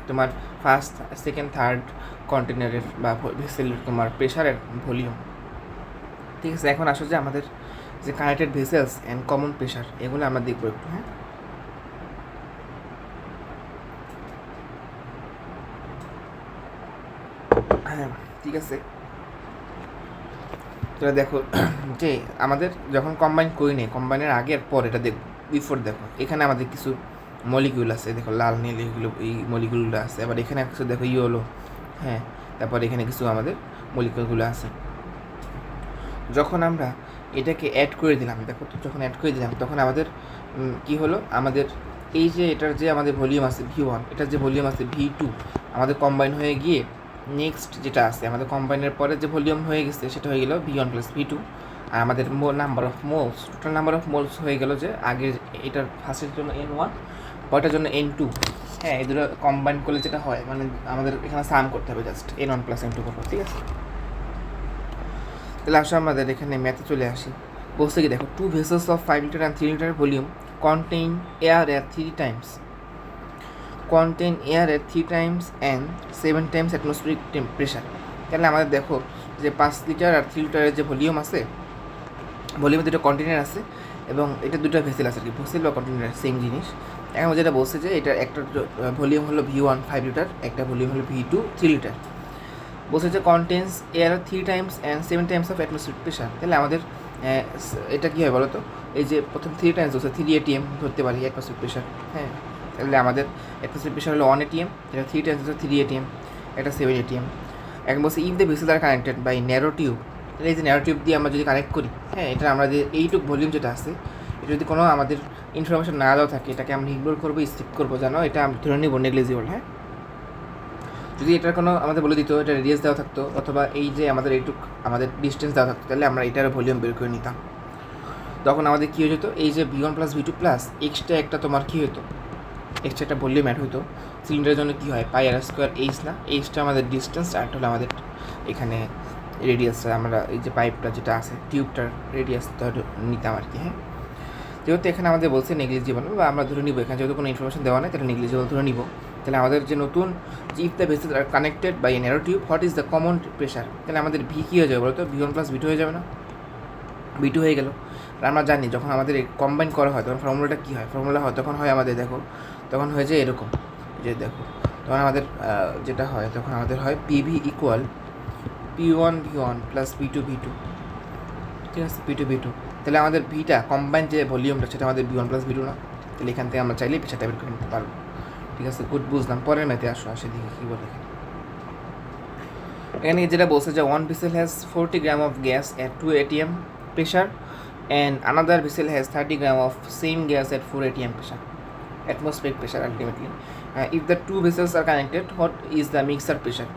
তোমার ফার্স্ট, সেকেন্ড, থার্ড কন্টেনারের বা ভেসেলের তোমার প্রেশারের ভলিউম, ঠিক আছে। এখন আসো যে আমাদের যে connected vessels and common pressure, এগুলো আমরা দেখবো একটু, হ্যাঁ। হ্যাঁ, ঠিক আছে। তাহলে দেখো যে আমাদের যখন কম্বাইন করি নেই, কম্বাইনের আগে আর পর, এটা দেখো বিফোর, দেখো এখানে আমাদের কিছু মলিকিউল আছে, দেখো লাল নীল এগুলো, এই মলিকিউলগুলো আছে, আবার এখানে কিছু দেখো ইয়েলো, হ্যাঁ, তারপর এখানে কিছু আমাদের মলিকিউলগুলো আছে। যখন আমরা এটাকে অ্যাড করে দিলাম, দেখো তো যখন অ্যাড করে দিলাম তখন আমাদের কি হলো, আমাদের এই যে এটার যে আমাদের ভলিউম আছে V1, এটার যে ভলিউম আছে V2, আমাদের কম্বাইন হয়ে গিয়ে নেক্সট যেটা আছে আমাদের কম্বাইনের পরে যে ভলিউম হয়ে গেছে সেটা হয়ে গেল V1 প্লাস V2, আর আমাদের number of moles, total number of moles হয়ে গেল যে আগের এটার ফার্স্টের জন্য N1, পরেরটার জন্য N2, হ্যাঁ, এই দুটো কম্বাইন করলে যেটা হয় মানে আমাদের এখানে সাম করতে হবে জাস্ট N1 প্লাস N2 করবো, ঠিক আছে। তাহলে আসলে আমাদের এখানে ম্যাথে চলে আসি, বলছে কি দেখো, 2 vessels of 5 liter and 3 liter volume contain air at 3 times, contain air at 3 times and 7 times atmospheric pressure। তাহলে আমাদের দেখো যে 5 লিটার আর 3 লিটারের যে ভলিউম আছে, ভলিউমে দুটো কন্টেনার আছে এবং এটা দুটো ভেসেল আছে আর কি, ভেসেল বা কন্টেনার সেম জিনিস। এখন যেটা বলছে যে এটা একটা ভলিউম হলো V1 5 লিটার, একটা ভলিউম হলো V2 3 লিটার, বলছে যে contains air 3 times and 7 times of atmospheric pressure. তাহলে আমাদের এটা কী হয় বলো তো, এই যে প্রথম 3 টাইমস হচ্ছে 3 ATM ধরতে পারি অ্যাটমসফিয়ারিক প্রেশার, হ্যাঁ, তাহলে আমাদের অ্যাটমসফিয়ারিক প্রেশার হলো 1 ATM, এটা 3 টাইমস হচ্ছে 3 ATM, এটা 7 ATM। এখন বলছে if the vessel are connected by narrow tube, তাহলে এই যে ন্যারো টিউব দিয়ে আমরা যদি কানেক্ট করি, হ্যাঁ, এটা আমরা যে এইটুক ভলিউম যেটা আছে এটা যদি কোনো আমাদের ইনফরমেশন না দেওয়া থাকে এটাকে আমরা ইগনোর করবো, স্কিপ করবো, জানো এটা আমরা ধরে নিব নেগলিজিবল, হ্যাঁ। যদি এটার কোনো আমাদের বলে দিত, এটা রেডিয়াস দেওয়া থাকতো অথবা এই যে আমাদের এইটুক আমাদের ডিস্টেন্স দেওয়া থাকতো, তাহলে আমরা এটার ভলিউম বের করে নিতাম। তখন আমাদের কী হয়ে যেত, এই যে V1 plus V2 plus extra একটা তোমার কী হতো, এক্সট্রা একটা ভলিউম অ্যাড হতো। সিলিন্ডারের জন্য কী হয়, পাই আর স্কোয়ার এইচ না, এইচটা আমাদের ডিস্টেন্স, আর হলো আমাদের এখানে রেডিয়াসটা, আমরা এই যে পাইপটা যেটা আছে টিউবটার রেডিয়াসটা নিতাম আর কি, হ্যাঁ। যেহেতু এখানে আমাদের বলছে নেগলিজিবল, বা আমরা ধরে নিব এখানে যেহেতু কোনো ইনফরমেশন দেওয়া নেই, তাহলে নেগলিজিবল ধরে নিব। তাহলে আমাদের যে নতুন যে if the vessel are connected by a narrow tube, what is the common pressure, তাহলে আমাদের ভি কী হয়ে যাবে বলতো, V1 প্লাস V2 হয়ে যাবে না, V2 হয়ে গেল। আর আমরা জানি যখন আমাদের কম্বাইন করা হয় তখন ফর্মুলাটা কী হয়, ফর্মুলা হয় তখন হয় আমাদের দেখো, তখন হয়ে যায় এরকম, যে দেখো তখন আমাদের যেটা হয় তখন আমাদের হয় PV equal P1 V1 plus P2 V2, ঠিক আছে, P2 V2। তাহলে আমাদের ভিটা কম্বাইন যে ভলিউমটা সেটা আমাদের V1 প্লাস V2 না, তাহলে এখান থেকে আমরা চাইলেই প্রেশারটা বের করে নিতে পারবো, ঠিক আছে। গুড, বুঝলাম। পরের ম্যাথে আসে দিকে কী বলে এখানে যেটা বলছে যে 1 vessel has 40 gram of gas at 2 ATM pressure and another vessel has 30 gram of same gas at 4 ATM pressure, atmospheric pressure ultimately. If the two vessels are connected, what is the mixer pressure?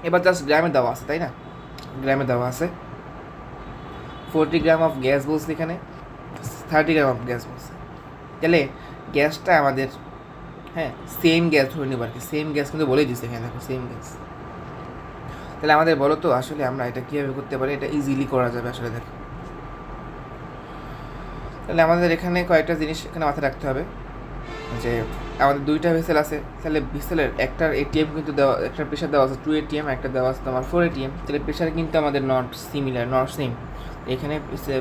এবার just গ্রামে দেওয়া আছে, তাই না, গ্রামে দেওয়া আছে 40 gram of gas বলছে, এখানে 30 গ্রাম অফ গ্যাস বলছে। তাহলে গ্যাসটা আমাদের হ্যাঁ সেম গ্যাস ধরে নেব আর কি, সেম গ্যাস কিন্তু বলেই দিচ্ছে এখানে, দেখো সেম গ্যাস। তাহলে আমাদের বলো তো আসলে আমরা এটা কীভাবে করতে পারি, এটা ইজিলি করা যাবে আসলে দেখো। তাহলে আমাদের এখানে কয়েকটা জিনিস এখানে মাথায় রাখতে হবে, যে আমাদের দুইটা ভেসেল আছে, তাহলে ভেসেলের একটার এটিএম কিন্তু দেওয়া, একটা প্রেশার দেওয়া আছে 2 ATM, একটা দেওয়া আছে তোমার 4 ATM। তাহলে প্রেশার কিন্তু আমাদের নট সিমিলার, নট সেম, এখানে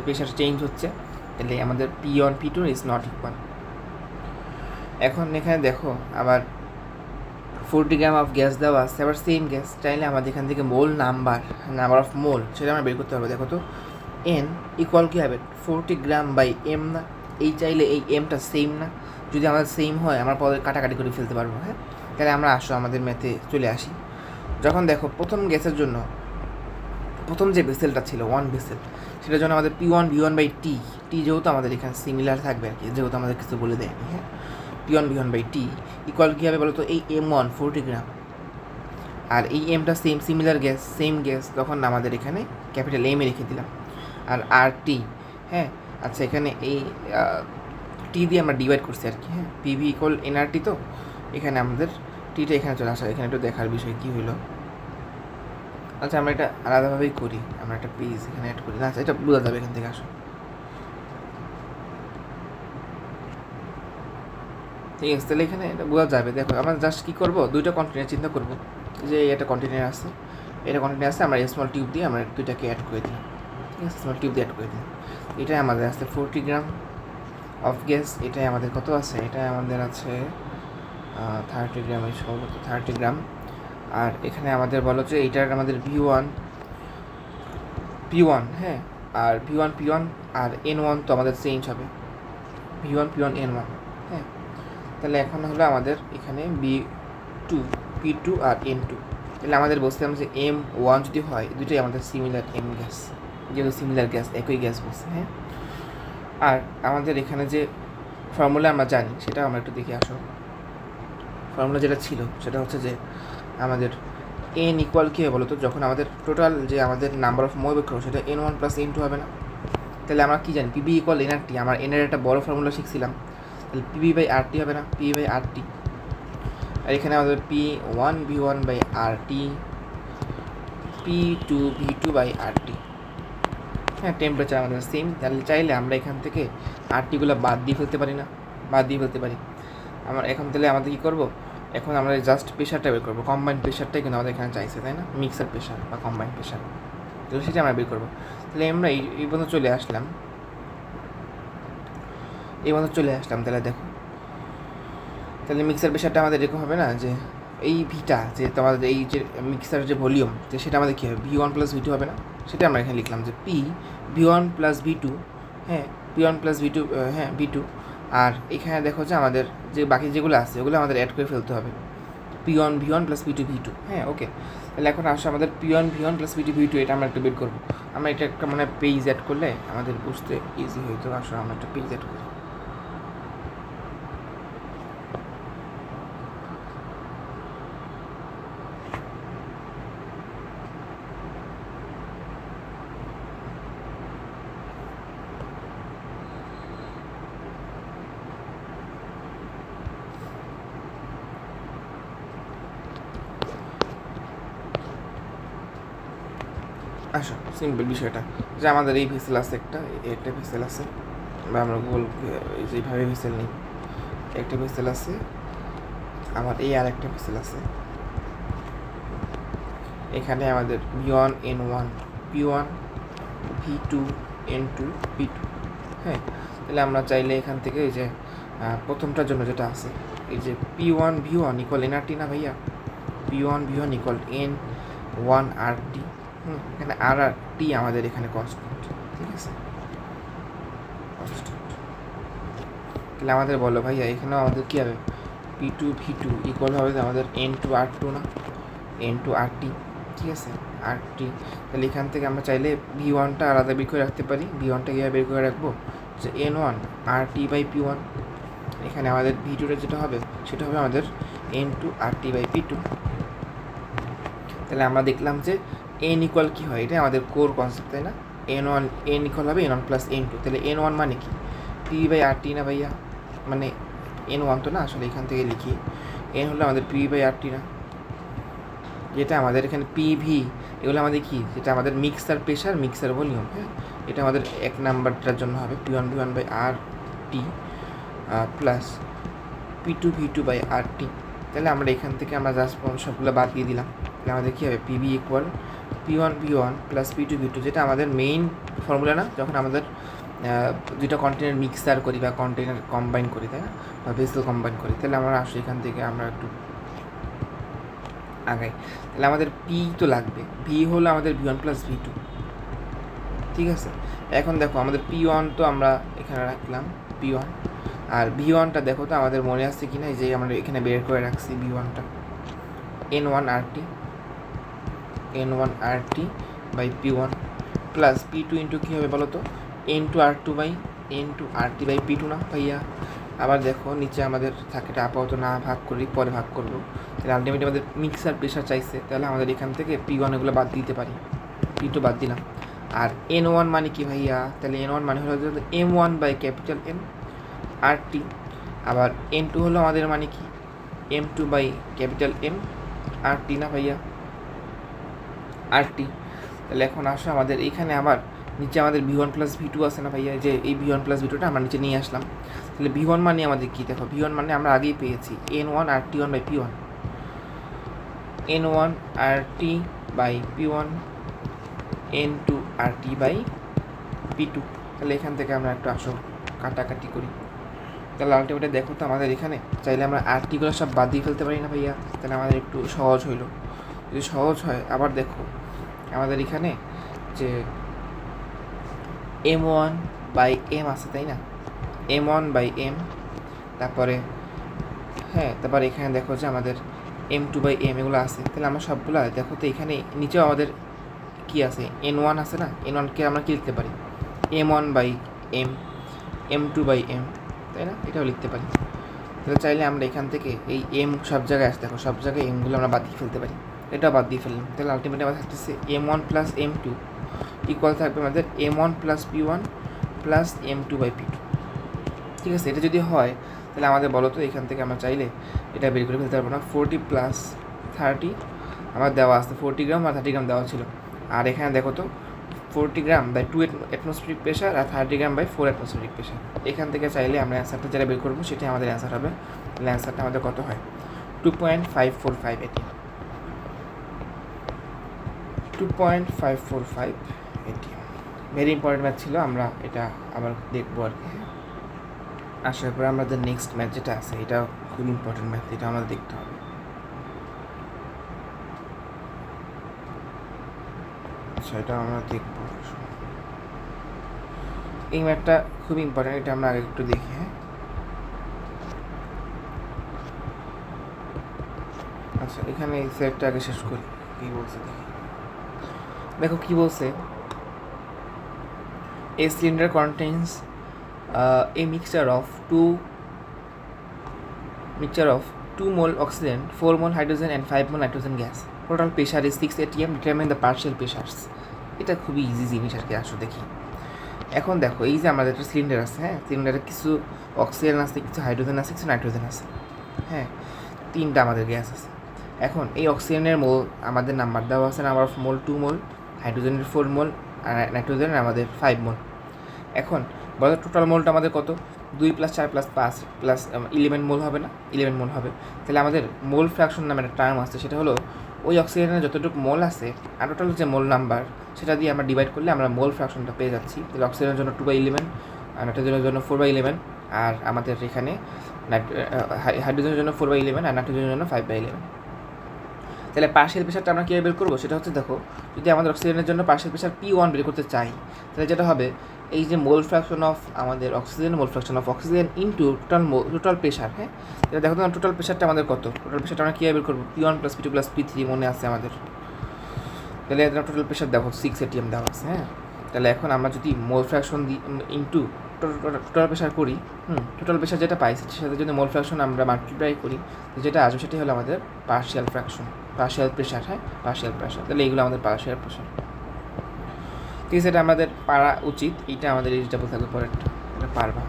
প্রেশার চেঞ্জ হচ্ছে, তাহলে আমাদের P1 P2 is not equal. এখন এখানে দেখো আবার 40 গ্রাম অফ গ্যাস দেওয়া আছে, আবার সেম গ্যাস, চাইলে আমাদের এখান থেকে মোল নাম্বার অফ মোল সেটা আমরা বের করতে পারবো। দেখো তো এন ইকুয়াল কী হবে 40 গ্রাম বাই এম না, এই চাইলে এই এমটা সেম না, যদি আমাদের সেম হয় আমরা পরে কাটাকাটি করে ফেলতে পারবো। হ্যাঁ তাহলে আমরা আসো আমাদের ম্যাথে চলে আসি। যখন দেখো প্রথম গ্যাসের জন্য প্রথম যে ভেসেলটা ছিল 1 ভেসেল, সেটার জন্য আমাদের P1 V1 বাই টি, যেহেতু আমাদের এখানে সিমিলার থাকবে আর কি, যেহেতু আমাদের কিছু বলে দেয়নি। হ্যাঁ P1 V1 by T equal কী হবে বলো তো, এই M1 40 গ্রাম আর এই এমটা same similar gas, same gas, তখন আমাদের এখানে ক্যাপিটাল এম এ রেখে দিলাম। আর আর টি, হ্যাঁ আচ্ছা এখানে এই টি দিয়ে আমরা ডিভাইড করছি আর কি। হ্যাঁ পিভি ইকুয়াল এনআরটি, তো এখানে আমাদের টিটা এখানে চলে আসা, এখানে একটু দেখার বিষয় কী হইলো। আচ্ছা আমরা এটা আলাদাভাবেই করি, আমরা একটা পেজ এখানে অ্যাড করি, আচ্ছা এটা বোঝা যাবে এখান থেকে। আসো ঠিক আছে, তাহলে এখানে এটা বোঝা যাবে। দেখো আমরা জাস্ট কী করবো, দুইটা কন্টেনার চিন্তা করবো, যে এটা কন্টেনার আছে, এটা কন্টেনার আছে, আমরা স্মল টিউব দিয়ে আমরা দুইটাকে অ্যাড করে দিলাম। ঠিক আছে স্মল টিউব দিয়ে অ্যাড করে দিলাম। এটাই আমাদের আছে 40 গ্রাম অফ গ্যাস, এটাই আমাদের কত আছে, এটাই আমাদের আছে 30 গ্রাম, এই সম্ভবত 30 গ্রাম। আর এখানে আমাদের বলো যে এইটার আমাদের V1 P1, হ্যাঁ আর V1 P1 আর N1 তো আমাদের চেঞ্জ হবে, V1 P1 N1। হ্যাঁ তাহলে এখন হলো আমাদের এখানে B2 P2 আর N2। তাহলে আমাদের বলছিলাম যে M1 যদি হয়, দুটোই আমাদের সিমিলার এম গ্যাস, যেহেতু সিমিলার গ্যাস একই গ্যাস বলছে। হ্যাঁ আর আমাদের এখানে যে ফর্মুলা আমরা জানি সেটা আমরা একটু দেখে আসো। ফর্মুলা যেটা ছিল সেটা হচ্ছে যে আমাদের এন ইকুয়াল কী হবে বলো তো, যখন আমাদের টোটাল যে আমাদের নাম্বার অফ মোল বের করবো সেটা N1 প্লাস N2 হবে না। তাহলে আমরা কী জানি পিবি ইকুয়াল এনআরটি, আমার এনের একটা বড় ফর্মুলা শিখছিলাম, তাহলে পিবি বাই আরটি হবে না, পিবি বাই আরটি। আর এখানে আমাদের P1 V1 by RT, P2 V2 by RT. হ্যাঁ টেম্পারেচার আমাদের সেম, তাহলে চাইলে আমরা এখান থেকে আরটিগুলো বাদ দিয়ে ফেলতে পারি না, বাদ দিয়ে ফেলতে পারি। আমরা এখন তাহলে আমাদের কী করবো, এখন আমরা জাস্ট প্রেশারটা বের করবো, কম্বাইন্ড প্রেশারটাই কিন্তু আমাদের এখানে চাইছে, তাই না, মিক্সার প্রেশার বা কম্বাইন্ড প্রেশার, তো সেটা আমরা বের করবো। তাহলে আমরা এই পর্যন্ত চলে আসলাম, এই পর্যন্ত চলে আসলাম। তাহলে দেখো তাহলে মিক্সার প্রেশারটা আমাদের এরকম হবে না, যে এই ভিটা যে তোমাদের এই যে মিক্সার যে ভলিউম, তো সেটা আমাদের কী হবে V1 প্লাস V2 হবে না, সেটা আমরা এখানে লিখলাম যে V1 প্লাস V2, হ্যাঁ P1 প্লাস V2, হ্যাঁ V2। আর এখানে দেখো যে আমাদের যে বাকি যেগুলো আছে ওগুলো আমাদের অ্যাড করে ফেলতে হবে, P1 V1 plus P2 V2। হ্যাঁ ওকে, তাহলে এখন আসলে আমাদের P1 V1 plus P2 V2 এটা আমরা একটু বের করবো। আমরা এটা একটা মানে পেজ অ্যাড করলে আমাদের বুঝতে ইজি হইতো। আসলে আমরা একটা পেজ অ্যাড করি, আসো সিম্পল বিষয়টা, যে আমাদের এই ভেসেল আছে একটা ভেসেল আছে, বা আমরা গোল যেভাবে ভেসেল নিই, একটা ভেসেল আছে, আমার এই আর একটা ভেসেল আছে, এখানে আমাদের V1 N1 P1 V2 N2 P2। হ্যাঁ তাহলে আমরা চাইলে এখান থেকে এই যে প্রথমটার জন্য যেটা আছে, এই যে P1 V1 ইকুয়াল এনআরটি না ভাইয়া, P1 V1 equal N1 RT। এখানে আর আর টি আমাদের এখানে কনস্ট্যান্ট, ঠিক আছে কনস্ট্যান্ট। তাহলে আমাদের বলো ভাইয়া এখানেও আমাদের কী হবে P2 V2 ইকুয়াল হবে আমাদের N2 R2 না, N2 RT, ঠিক আছে RT। তাহলে এখান থেকে আমরা চাইলে V1টা আলাদা বের করে রাখতে পারি, V1টা কীভাবে বের করে রাখবো, যে N1 RT বাই P1। এখানে আমাদের V2টা যেটা হবে সেটা হবে আমাদের N2 RT বাই P2। তাহলে আমরা দেখলাম যে N ইকুয়াল কী হয়, এটা আমাদের কোর কনসেপ্ট, তাই না, N ইকুয়াল হবে N1 প্লাস N2। তাহলে N1 মানে কি P বাই RT না ভাইয়া, মানে N1 তো না, আসলে এখান থেকে লিখি N হলো আমাদের PV/RT না, যেটা আমাদের এখানে পিভি, এগুলো আমাদের কি, যেটা আমাদের মিক্সার প্রেশার মিক্সার ভলিউম। হ্যাঁ, এটা আমাদের 1 নাম্বারটার জন্য হবে P1V1/RT প্লাস P2V2/RT। তাহলে আমরা এখান থেকে আমরা জাস্ট সবগুলো বাদ দিয়ে দিলাম। তাহলে আমাদের কী হবে, PV equal P1V1 plus P2V2, যেটা আমাদের মেইন ফর্মুলা না, যখন আমাদের দুইটা কন্টেনার মিক্সার করি বা কন্টেনার কম্বাইন করি, তাই না, বা ভেসেল কম্বাইন করি। তাহলে আমরা আসলে এখান থেকে আমরা একটু আগাই। তাহলে আমাদের পি তো লাগবে, ভি হলো আমাদের V1 প্লাস V2, ঠিক আছে। এখন দেখো আমাদের P1 তো আমরা এখানে রাখলাম P1, আর V1টা দেখো তো আমাদের মনে আসছে কি না, যে আমরা এখানে বের করে রাখছি V1টা N1RT by P1 plus P2 into কী হবে বলো তো, N2RT/P2 না ভাইয়া। আবার দেখো নিচে আমাদের থাকে, এটা আপাতত না ভাগ করি, পরে ভাগ করবো। তাহলে আলটিমেটলি আমাদের মিক্সার প্রেশার চাইছে, তাহলে আমাদের এখান থেকে P1 এগুলো বাদ দিতে পারি, P2 বাদ দিলাম। আর N1 মানে কি ভাইয়া, তাহলে N1 মানে হলো M1/M আবার N2 হলো আমাদের মানে কি M2/M না ভাইয়া, RT। তাহলে এখন আসো আমাদের এইখানে আবার নিচে আমাদের V1 প্লাস V2 আছে না ভাইয়া, যে এই V1 প্লাস V2টা আমরা নিচে নিয়ে আসলাম। তাহলে V1 মানে আমাদের কী, দেখো V1 মানে আমরা আগেই পেয়েছি N1RT1/P1, N1RT/P1 N2RT/P2। তাহলে এখান থেকে আমরা একটু আসো কাটাকাটি করি। তাহলে আলটিমেটলি দেখো তো আমাদের এখানে চাইলে আমরা RTগুলো সব বাদ দিয়ে ফেলতে পারি না ভাইয়া, তাহলে আমাদের একটু সহজ হইলো। যদি সহজ হয়, আবার দেখো আমাদের এখানে যে M1/M আছে, তাই না, M1/M, তারপরে হ্যাঁ, তারপর এখানে দেখো যে আমাদের M2/M এগুলো আছে। তাহলে আমরা সবগুলো দেখো তো এখানে নিচেও আমাদের কি আছে, N1 আছে না, N1কে আমরা কি লিখতে পারি, M1/M, M2/M, তাই না, এটাও লিখতে পারি। তাহলে চাইলে আমরা এখান থেকে এই M সব জায়গায় আসতে, দেখো সব জায়গায় এমগুলো আমরা বাদ দিয়ে ফেলতে পারি, এটাও বাদ দিয়ে ফেললাম। তাহলে আলটিমেটলি আমাদের থাকতেছে M1 প্লাস M2 ইকুয়াল থাকবে আমাদের M1 plus P1 plus M2/P2, ঠিক আছে। এটা যদি হয় তাহলে আমাদের বলো তো এখান থেকে আমরা চাইলে এটা বের করে ফেলতে পারবো না, 40 প্লাস 30 আমার দেওয়া আছে, 40 গ্রাম আর 30 গ্রাম দেওয়া ছিল। আর এখানে দেখো তো 40 গ্রাম বাই 2 অ্যাটমসফিয়ারিক প্রেশার আর 30 গ্রাম বাই 4 অ্যাটমসফিয়ারিক প্রেশার। এখান থেকে চাইলে আমরা অ্যান্সারটা যেটা বের করবো সেটাই আমাদের অ্যান্সার হবে। তাহলে অ্যান্সারটা আমাদের কত হয়, 2.545 এটি, 2.545 এটি। ভেরি ইম্পর্টেন্ট ম্যাথ ছিল, আমরা এটা আবার দেখবো আর কি। আসার পরে আমাদের নেক্সট ম্যাথ যেটা আছে, এটা খুব ইম্পর্টেন্ট ম্যাথ, এটা আমাদের দেখতে হবে। আচ্ছা, এটা আমরা দেখবো, এই ম্যাথটা খুব ইম্পর্টেন্ট, এটা আমরা আগে একটু দেখি। হ্যাঁ, আচ্ছা এখানে এই সেটটা আগে শেষ করি, কী বলছে দেখি। দেখো কী বলছে, a cylinder contains a mixture of 2 mole oxygen, 4 mole hydrogen and 5 mole nitrogen gas. Total pressure is 6 atm. Determine the partial pressures. এটা খুবই ইজি জিনিস আর কি। আসো দেখি, এখন দেখো এই যে আমাদের একটা সিলিন্ডার আছে, হ্যাঁ, সিলিন্ডারে কিছু অক্সিজেন আছে, কিছু হাইড্রোজেন আছে, কিছু নাইট্রোজেন আছে, হ্যাঁ, 3টা আমাদের গ্যাস আছে। এখন এই অক্সিজেনের মোল আমাদের নাম্বার দেওয়া আছে, নাম্বার অফ মোল 2 মোল, হাইড্রোজেনের 4 মোল, আর নাইট্রোজেনের আমাদের 5 মোল। এখন বলো টোটাল মোলটা আমাদের কত, 2 + 4 + 5 প্লাস 11 মোল হবে না, 11 মোল হবে। তাহলে আমাদের মোল ফ্র্যাকশন নামে একটা টার্ম আছে, সেটা হলো ওই অক্সিজেনের যতটুকু মোল আছে আর টোটাল যে মোল নাম্বার সেটা দিয়ে আমরা ডিভাইড করলে আমরা মোল ফ্র্যাকশনটা পেয়ে যাচ্ছি। তাহলে অক্সিজেনের জন্য 2/11, আর নাইট্রোজেনের জন্য 4/11, আর আমাদের এখানে হাইড্রোজেনের জন্য 4/11 আর নাইট্রোজেনের জন্য 5/11। তাহলে পার্শিয়াল প্রেশারটা আমরা কীভাবে বের করবো, সেটা হচ্ছে দেখো, যদি আমাদের অক্সিজেনের জন্য পার্শিয়াল প্রেশার P1 বের করতে চাই, তাহলে যেটা হবে এই যে মোল ফ্র্যাকশন অফ আমাদের oxygen, mole fraction of oxygen into total pressure. হ্যাঁ, তাহলে দেখো তো টোটাল প্রেশারটা আমাদের কত, টোটাল প্রেশারটা আমরা কীভাবে বের করবো, P1 + P2 + P3 মনে আছে আমাদের। তাহলে টোটাল প্রেশার দেখো 6 atm দেওয়া আছে। হ্যাঁ, তাহলে এখন আমরা যদি মোল ফ্র্যাকশন দিই ইন্টু টোটাল প্রেশার করি, টোটাল প্রেশার যেটা পাই সেটার সাথে যদি মোল ফ্র্যাকশন আমরা মাল্টিপ্লাই করি, যেটা আসবে সেটাই হলো আমাদের পার্শিয়াল ফ্র্যাকশন, পার্শিয়াল প্রেশার। হ্যাঁ, পার্শিয়াল প্রেশার, তাহলে এইগুলো আমাদের পার্শিয়াল প্রেশার। ঠিক আছে, এটা আমাদের পারা উচিত, এইটা আমাদের এলিজিবল থাকবে, পরেরটা এটা পারবা।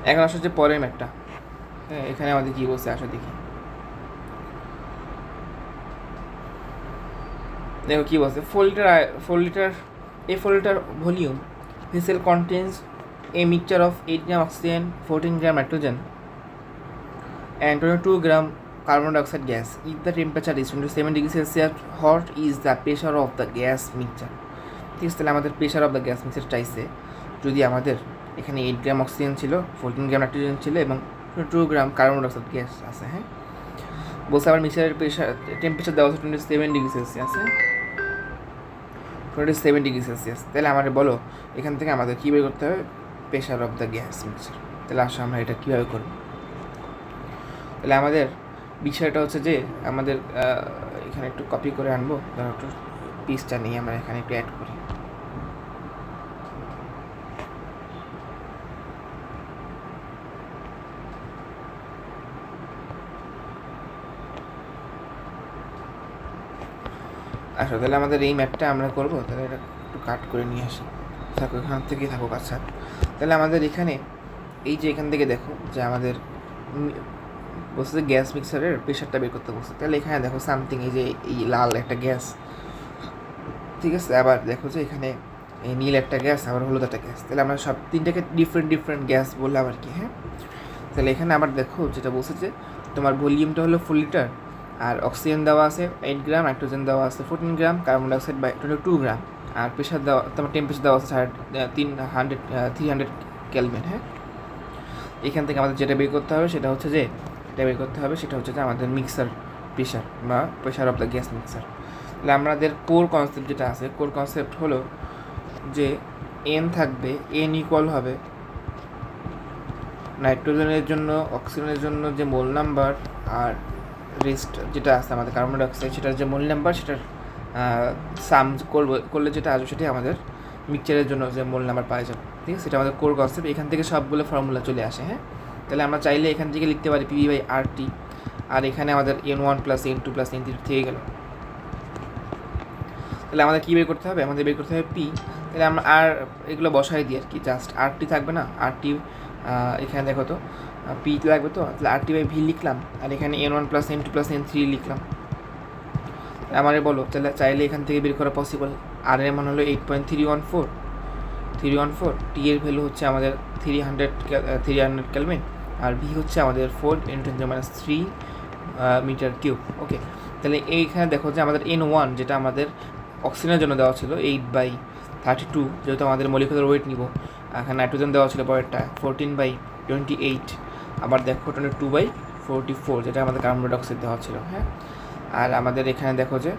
এখন আসলে যে পরের ম্যাটটা, হ্যাঁ এখানে আমাদের কী বলছে আসো দেখি। দেখো কী বলছে, 4 litre volume vessel contains a mixture of 8 gram oxygen, 14 gram nitrogen and 22 gram carbon dioxide gas. If the temperature is 27 degrees Celsius, what is the pressure of the gas mixture? ঠিক আছে, তাহলে আমাদের pressure of the gas mixer চাইছে। যদি আমাদের এখানে 8 গ্রাম oxygen ছিল, 14 গ্রাম nitrogen ছিল এবং 22 গ্রাম কার্বন ডাইঅক্সাইড গ্যাস আছে। হ্যাঁ, বলছে আবার মিক্সারের টেম্পারেচার দেওয়া আছে 27 ডিগ্রি সেলসিয়াস। 27 degree Celsius. তাহলে আমাদের বলো এখান থেকে আমাদের কী বের করতে হবে, pressure of the gas mixer. তাহলে আসলে আমরা এটা কীভাবে করব? তাহলে আমাদের বিষয়টা হচ্ছে যে আমাদের এখানে একটু কপি করে আনবো, ধরো একটু পিসটা নিয়ে আমরা এখানে একটু অ্যাড করি। আসো তাহলে আমাদের এই ম্যাপটা আমরা করবো। তাহলে এটা একটু কাট করে নিয়ে আসি, থাকো এখান থেকেই থাকুক। আচ্ছা, তাহলে আমাদের এখানে এই যে এখান থেকে দেখো যে আমাদের বলছে যে গ্যাস মিক্সারের প্রেশারটা বের করতে বলছে। তাহলে এখানে দেখো সামথিং, এই যে এই লাল একটা গ্যাস, ঠিক আছে, আবার দেখো যে এখানে এই নীল একটা গ্যাস, আবার হলুদ একটা গ্যাস। তাহলে আমরা সব তিনটাকে ডিফারেন্ট গ্যাস বললাম আর কি। হ্যাঁ, তাহলে এখানে আবার দেখো যেটা বলছে যে তোমার ভলিউমটা হলো 4 লিটার, আর অক্সিজেন দেওয়া আছে 8 গ্রাম, নাইট্রোজেন দেওয়া আছে 14 গ্রাম, কার্বন ডাইঅক্সাইড 22 গ্রাম, আর প্রেশার দেওয়া, তোমার টেম্পারেচার দেওয়া আছে 300 কেলভিন। হ্যাঁ, এখান থেকে আমাদের যেটা বের করতে হবে সেটা হচ্ছে যে আমাদের মিক্সার প্রেশার বা pressure of the gas mixer. তাহলে আমাদের কোর কনসেপ্ট যেটা আছে, কোর কনসেপ্ট হলো যে এন থাকবে, এন ইকুয়াল হবে নাইট্রোজেনের জন্য, অক্সিজেনের জন্য যে মোল নাম্বার, আর রেস্ট যেটা আছে আমাদের কার্বন ডাইঅক্সাইড সেটার যে মোল নাম্বার, সেটার সাম করলে যেটা আসবে সেটাই আমাদের মিক্সচারের জন্য যে মোল নাম্বার পাওয়া যাবে। ঠিক আছে, সেটা আমাদের কোর কনসেপ্ট। এখান থেকে সবগুলো ফর্মুলা চলে আসে। হ্যাঁ, তাহলে আমরা চাইলে এখান থেকে লিখতে পারি PV/RT, আর এখানে আমাদের N1 + N2 + N3 থেকে গেল। তাহলে আমাদের কী বের করতে হবে, আমাদের বের করতে হবে P। তাহলে আমরা আর এগুলো বসাই দিই আর কি, জাস্ট RT থাকবে না, RT এখানে দেখো তো P লাগবে তো, তাহলে RT/V লিখলাম, আর এখানে N1 + N2 + N3 লিখলাম। আমারে বলো তাহলে চাইলে এখান থেকে বের করা পসিবল। আর এর মান হলো 8.314, টি এর ভ্যালু হচ্ছে আমাদের 300 কেলভিন, আর ভি হচ্ছে আমাদের 4 × 10⁻³ মিটার কিউব। ওকে, তাহলে এইখানে দেখো যে আমাদের N1 যেটা আমাদের অক্সিজেনের জন্য দেওয়া ছিল 8/32, যেহেতু আমাদের মলিকুলার ওয়েট নিব। এখানে নাইট্রোজেন দেওয়া ছিল পরেরটা 14/28, আবার দেখো 22/44 যেটা আমাদের কার্বন ডাইঅক্সাইড দেওয়া ছিল। হ্যাঁ, আর আমাদের এখানে দেখো যে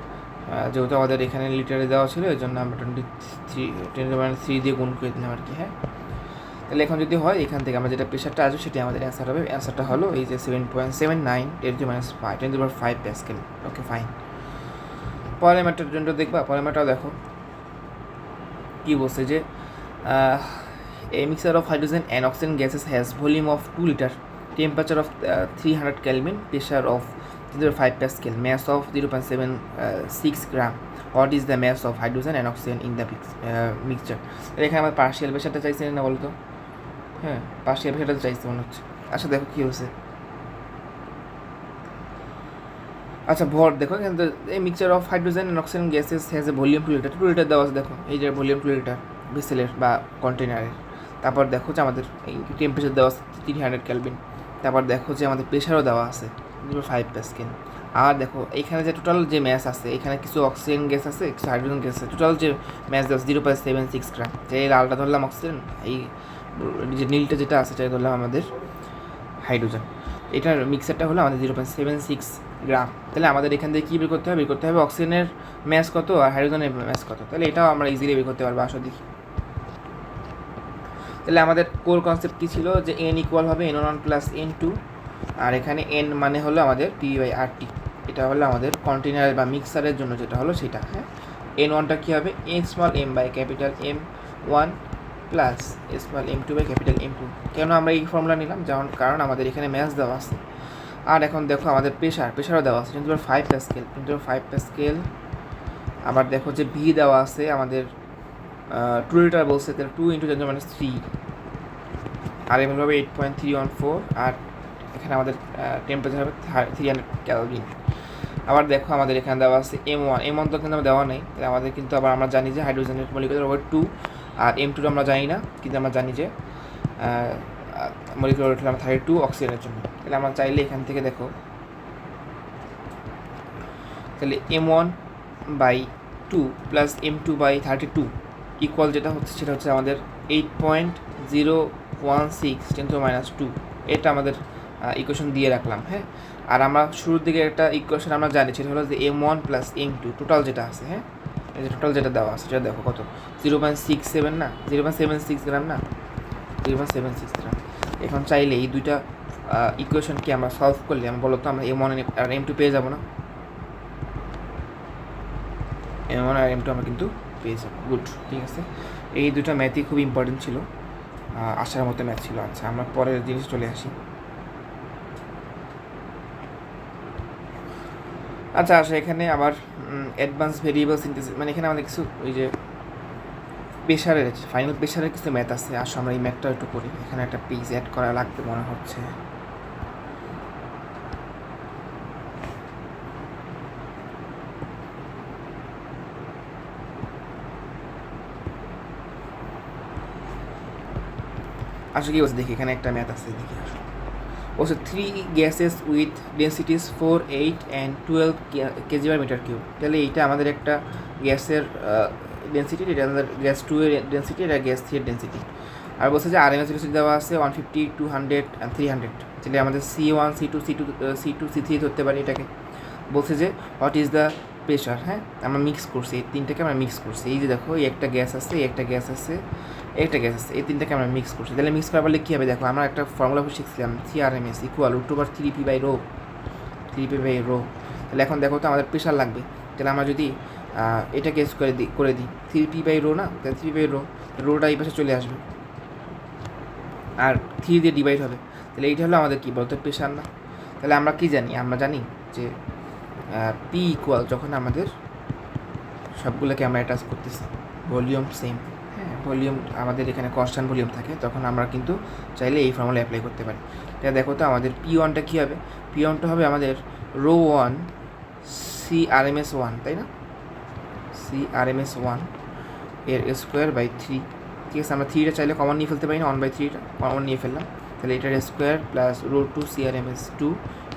যেহেতু আমাদের এখানে লিটারে দেওয়া ছিল, এই জন্য আমরা 10⁻³ দিয়ে গুণ করে দিলাম আর কি। হ্যাঁ, তাহলে এখন যদি হয় এখান থেকে আমরা যেটা প্রেশারটা আসবে সেটাই আমাদের অ্যান্সার হবে। অ্যান্সারটা হলো এই যে 7.79 10⁻5 প্যাসকেল। ওকে, ফাইন। পরের ম্যাটার জন্য দেখবা, পরের ম্যাটারও দেখো কী বলছে যে a mixture of hydrogen and oxygen gases has volume of 2 liter, temperature of 300 Kelvin, pressure of 5 Pascal, mass of 0.76 gram. What is the mass of hydrogen and oxygen in the mixture? এখানে আমার partial প্রেশারটা চাইছে না বলতো? হ্যাঁ, partial প্রেশারটা চাইছে মনে হচ্ছে। আচ্ছা দেখো কী হচ্ছে। আচ্ছা, ভর দেখো এখানে এই mixture of hydrogen and oxygen gases has a volume 2 litre. 2 litre দেওয়া আছে, দেখো এই যে ভলিউম 2 লিটার ভেসেলের বা কন্টেনারের। তারপর দেখো যে আমাদের এই টেম্পারেচার দেওয়া আছে 300 কেলভিন। তারপর দেখো যে আমাদের প্রেশারও দেওয়া আছে 5 প্যাসকেল। আর দেখো এখানে যে টোটাল যে ম্যাস আছে, এখানে কিছু অক্সিজেন গ্যাস আছে, কিছু হাইড্রোজেন গ্যাস আছে, টোটাল যে ম্যাস দেওয়া আছে 0.76 গ্রাম। যে এই লালটা ধরলাম অক্সিজেন, এই যে নীলটা যেটা আছে সেটা ধরলাম আমাদের হাইড্রোজেন। এটার মিক্সারটা হলো আমাদের 0.76 গ্রাম। তাহলে আমাদের এখান থেকে কী বের করতে হবে, অক্সিজেনের ম্যাস কত আর হাইড্রোজেনের ম্যাস কত। তাহলে এটাও আমরা ইজিলি বের করতে পারবো। আসো দেখি। তাহলে আমাদের কোর কনসেপ্ট কী ছিল, যে N ইকুয়াল হবে N1 + N2, আর এখানে N মানে হলো আমাদের PV/RT। এটা হলো আমাদের কন্টেনার বা মিক্সারের জন্য যেটা হলো সেটা। হ্যাঁ, N1টা কী হবে, M/M1 প্লাস M2/M2। কেন আমরা এই ফর্মুলা নিলাম, যেমন কারণ আমাদের এখানে ম্যাস দেওয়া আছে। আর এখন দেখো আমাদের প্রেশারও দেওয়া আছে 5 প্যাসকেল। আবার দেখো যে ভি দেওয়া আছে আমাদের 2 লিটার বলছে, তাহলে 2 × 10⁻³ আর এম হবে 8.314, আর এখানে আমাদের টেম্পারেচার হবে 300 ক্যালভিন। আবার দেখো আমাদের এখানে দেওয়া আছে M1 তো কিন্তু দেওয়া নেই, তাহলে আমাদের কিন্তু আবার আমরা জানি যে হাইড্রোজেনের মলিকুলার ওয়েট 2, আর M2 আমরা জানি না, কিন্তু আমরা জানি যে মলিকুলার ওয়েট হলো 32 অক্সিজেনের জন্য। তাহলে আমরা চাইলে এখান থেকে দেখো, তাহলে M1/2 প্লাস M2/32 ইকুয়াল যেটা হচ্ছে সেটা হচ্ছে আমাদের 8.016 × 2। এটা আমাদের ইকুয়েশন দিয়ে রাখলাম। হ্যাঁ, আর আমরা শুরুর দিকে একটা ইকুয়েশন আমরা জানি, সেটা হলো যে M1 প্লাস M2 টোটাল যেটা আছে, হ্যাঁ এই যে টোটাল যেটা দেওয়া আছে সেটা দেখো কত, 0.67 না, 0.76 গ্রাম না, 0.76 গ্রাম। এখন চাইলে এই দুইটা ইকুয়েশনকে আমরা সলভ করলে আমরা বলতো আমরা M1 আর M2 পেয়ে যাবো না, M1 আর M2 আমরা কিন্তু পেয়ে যাবো। গুড, ঠিক আছে। এই দুটো ম্যাথই খুব ইম্পর্টেন্ট ছিল, আসার মতো ম্যাথ ছিল। আচ্ছা, আমরা পরের জিনিস চলে আসি। আচ্ছা এখানে আবার অ্যাডভান্স ভেরিয়েবল সিনথেসিস, মানে এখানে আমাদের কিছু ওই যে প্রেশারের ফাইনাল প্রেশারের কিছু ম্যাথ আছে। আসলে আমরা এই ম্যাথটা একটু করি। এখানে একটা পেজ অ্যাড করা লাগবে মনে হচ্ছে। আসলে কি বলছে দেখি, এখানে একটা ম্যাথ আছে, দেখি আসলে বলছে 3 গ্যাসেস উইথ ডেন্সিটিস 4, 8 অ্যান্ড 12 kg/m³। তাহলে এইটা আমাদের একটা গ্যাসের ডেন্সিটি, এটা আমাদের গ্যাস 2 এর ডেন্সিটি, এটা গ্যাস 3 এর ডেন্সিটি। আর বলছে যে আরএমএস ভ্যালু দেওয়া আছে 150, 200 অ্যান্ড 300। তাহলে আমাদের C1, C2, C3 ধরতে পারি এটাকে। বলছে যে হোয়াট ইজ দ্য প্রেশার। হ্যাঁ, আমরা মিক্স করছি, এই তিনটাকে আমরা মিক্স করছি। এই যে দেখো, এই একটা গ্যাস আছে, এই একটা গ্যাস আছে, একটা গ্যাস আছে, এই তিনটাকে আমরা মিক্স করছি। তাহলে মিক্স করার ফলে কী হবে দেখো, আমরা একটা formula শিখছিলাম CRMS equal √3p/ρ, 3p/ρ। তাহলে এখন দেখো তো আমাদের প্রেশার লাগবে। তাহলে আমরা যদি এটা গেস করে দিই 3p/ρ না, তাহলে 3p/ρ, রোটা এই পাশে চলে আসবে আর 3 দিয়ে ডিভাইড হবে। তাহলে এইটা হলো আমাদের কী বলতো প্রেশার না। তাহলে আমরা কি জানি, আমরা জানি যে পি ইকুয়াল যখন আমাদের সবগুলোকে আমরা অ্যাটাচ করতেছি, ভলিউম সেম। হ্যাঁ, ভলিউম আমাদের এখানে কনস্ট্যান্ট ভলিউম থাকে, তখন আমরা কিন্তু চাইলে এই ফর্মুলা অ্যাপ্লাই করতে পারি। এটা দেখো তো আমাদের P1টা কী হবে, P1টা হবে আমাদের ρ1 CRMS1, তাই না, CRMS1 এর স্কোয়ার/3। ঠিক আছে, আমরা 3টা চাইলে কমন নিয়ে ফেলতে পারি না, 1/3টা কমন নিয়ে ফেললাম। তাহলে এটার স্কোয়ার প্লাস ρ2 CRMS2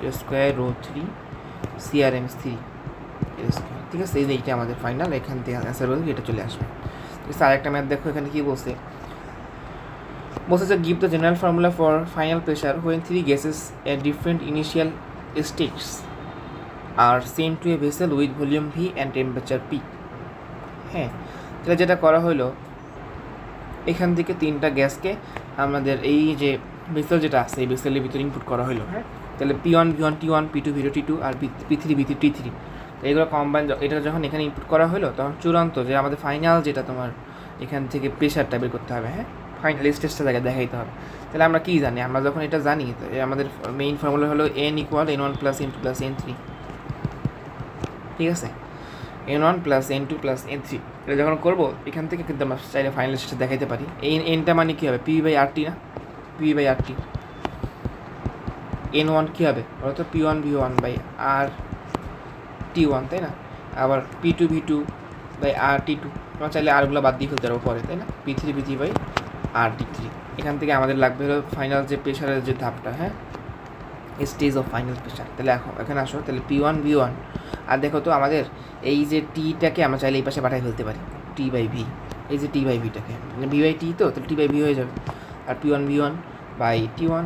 এর স্কোয়ার, ρ3 CRMS3 এর স্কোয়ার। ঠিক আছে, এই যে এইটা আমাদের ফাইনাল, এখান থেকে অ্যান্সার বলতে এটা চলে আসবে। ঠিক আছে, আরেকটা ম্যাথ দেখো, এখানে কী বলছে যে give the general formula for final pressure when 3 gases at different initial states are sent to a vessel with volume V and temperature P। হ্যাঁ, তাহলে যেটা করা হলো, এখান থেকে 3টা গ্যাসকে আমাদের এই যে ভেসেল যেটা আছে, এই ভেসেলের ভিতরে ইনপুট করা হলো। হ্যাঁ, তাহলে P1 V1 T1, P2 V2 T2 আর P3 V3 T3। এইগুলো কম্বাইন, এটা যখন এখানে ইনপুট করা হলো, তখন চূড়ান্ত যে আমাদের ফাইনাল যেটা তোমার এখান থেকে প্রেশারটা বের করতে হবে। হ্যাঁ, ফাইনাল স্টেজটা জায়গায় দেখাইতে হবে। তাহলে আমরা কী জানি, আমরা যখন এটা জানি, আমাদের মেইন ফর্মুলা হলো N equal N1 plus N2 plus N3। ঠিক আছে, N1 plus N2 plus N3। এটা যখন করবো, এখান থেকে কিন্তু আমরা চাইলে ফাইনাল স্টেজটা দেখাইতে পারি। এই Nটা মানে কী হবে, P/RT না, P/RT। N1 কী হবে বলতো, P1 V1/RT1, তাই না, আবার P2 V2/RT2। আমরা চাইলে আরগুলো বাদ দিয়ে ফেলতে পারবো পরে, তাই না, P3 V3/RT3। এখান থেকে আমাদের লাগবে হলো ফাইনাল যে প্রেশারের যে ধাপটা। হ্যাঁ, স্টেজ অফ ফাইনাল প্রেশার। তাহলে এখানে আসো, তাহলে P1 V1, আর দেখো তো আমাদের এই যে টিটাকে আমরা চাইলে এই পাশে পাঠিয়ে ফেলতে পারি, T/V। এই যে T/Vটাকে, মানে V/T, তো তাহলে T/V হয়ে যাবে। আর P1 V1/T1,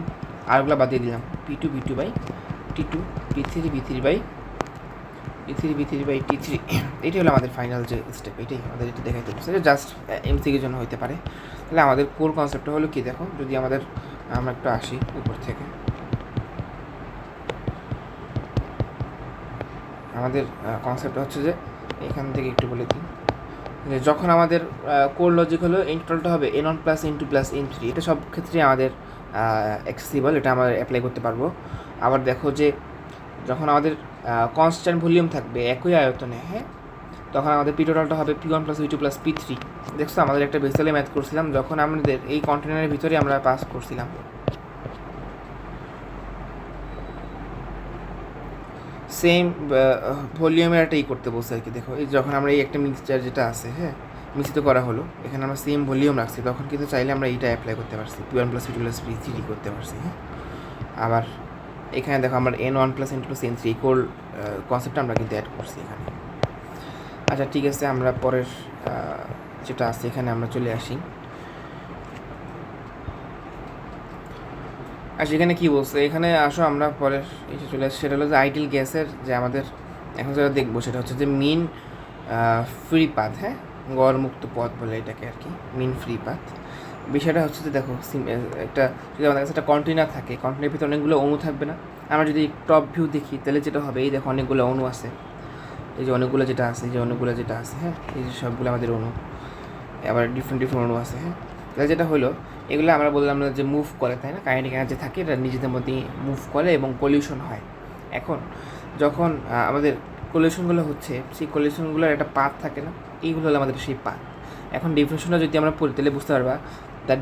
আরগুলো বাদ দিয়ে দিলাম, P2 V2/T2, P3 V3/T3। এটাই হলো আমাদের ফাইনাল যে স্টেপ, এটাই আমাদের এটা দেখাইতে পারছে। এটা জাস্ট MCQর জন্য হতে পারে। তাহলে আমাদের কোর কনসেপ্টটা হলো কি দেখো, যদি আমরা একটু আসি উপর থেকে, আমাদের কনসেপ্টটা হচ্ছে যে এখান থেকে একটু বলে দিই যে যখন আমাদের কোর লজিক হলো এই টোটালটা হবে N1 plus N2 plus N3। এটা সব ক্ষেত্রে আমাদের অ্যাক্সেসিবল, এটা আমরা অ্যাপ্লাই করতে পারবো। আবার দেখো যে যখন আমাদের কনস্ট্যান্ট ভলিউম থাকবে একই আয়তনে, হ্যাঁ, তখন আমাদের পি টোটালটা হবে P1 plus V2 plus P3 দেখছো আমাদের একটা ভেসেলে ম্যাথ করছিলাম যখন আমাদের এই কন্টেনারের ভিতরে আমরা পাস করছিলাম, সেম ভলিউমের একটা করতে বলছে আর কি। দেখো এই যখন আমরা এই একটা মিক্সচার যেটা আছে, হ্যাঁ মিশ্রিত করা হলো, এখানে আমরা সেম ভলিউম রাখছি, তখন কিন্তু চাইলে আমরা এইটা অ্যাপ্লাই করতে পারছি, P1 + P2 + P3 করতে পারছি। হ্যাঁ আবার এখানে দেখো আমরা N1 + N2 + N3 ইকুয়াল কনসেপ্টটা আমরা কিন্তু অ্যাড করছি এখানে। আচ্ছা ঠিক আছে, আমরা পরের যেটা আছে এখানে আমরা চলে আসি। আর সেখানে কী বলছে, এখানে আসো আমরা পরের এসে চলে আসি, সেটা হলো যে আইডিয়াল গ্যাসের যে আমাদের এখন যেটা দেখবো সেটা হচ্ছে যে মিন ফ্রি পাথ, হ্যাঁ গড়মুক্ত পথ বলে এটাকে আর কি, মিন ফ্রি পাথ। বিষয়টা হচ্ছে যে দেখো একটা যদি আমাদের কাছে একটা কন্টেনার থাকে, কন্টেনারের ভিতরে অনেকগুলো অণু থাকবে না? আমরা যদি টপ ভিউ দেখি তাহলে যেটা হবে, এই দেখো অনেকগুলো অণু আছে, এই যে অনেকগুলো যেটা আছে, এই যে অণুগুলো যেটা আছে, হ্যাঁ এই যে সবগুলো আমাদের অণু, আবার ডিফারেন্ট অণু আছে। হ্যাঁ তাহলে যেটা হলো, এগুলো আমরা বললাম না যে মুভ করে, তাই না? কাইনেটিক এনার্জি থাকে, এটা নিজেদের মধ্যে মুভ করে এবং পলিউশন হয়। এখন যখন আমাদের কলিউশনগুলো হচ্ছে, সেই কলিউশনগুলোর একটা পাথ থাকে না, এইগুলো হলো আমাদের সেই পাথ। এখন ডেফিনেশনটা যদি আমরা পড়ি তাহলে বুঝতে পারবা, the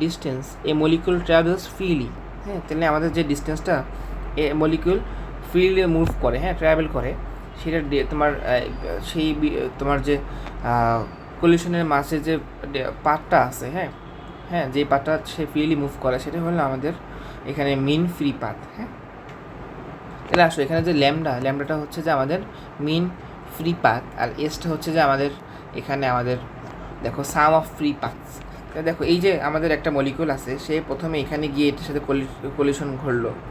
distance A molecule travels freely. হ্যাঁ তাহলে আমাদের যে ডিস্টেন্সটা এ মলিকিউল ফ্রিলি মুভ করে, হ্যাঁ ট্রাভেল করে, সেটা তোমার সেই তোমার যে কলিউশনের মাঝে যে পার্টটা আছে, হ্যাঁ হ্যাঁ যে পার্টটা সে ফ্রিলি মুভ করে, সেটা হলো আমাদের এখানে মিন ফ্রি পাথ। হ্যাঁ তাহলে আসো এখানে যে ল্যামডাটা হচ্ছে যে আমাদের মিন ফ্রি পাথ, আর এসটা হচ্ছে যে আমাদের এখানে আমাদের দেখো সাম অফ ফ্রি পাথস। দেখো এই যে আমাদের একটা মলিকিউল আছে, সে প্রথমে এখানে গিয়ে এটার সাথে কলিউশন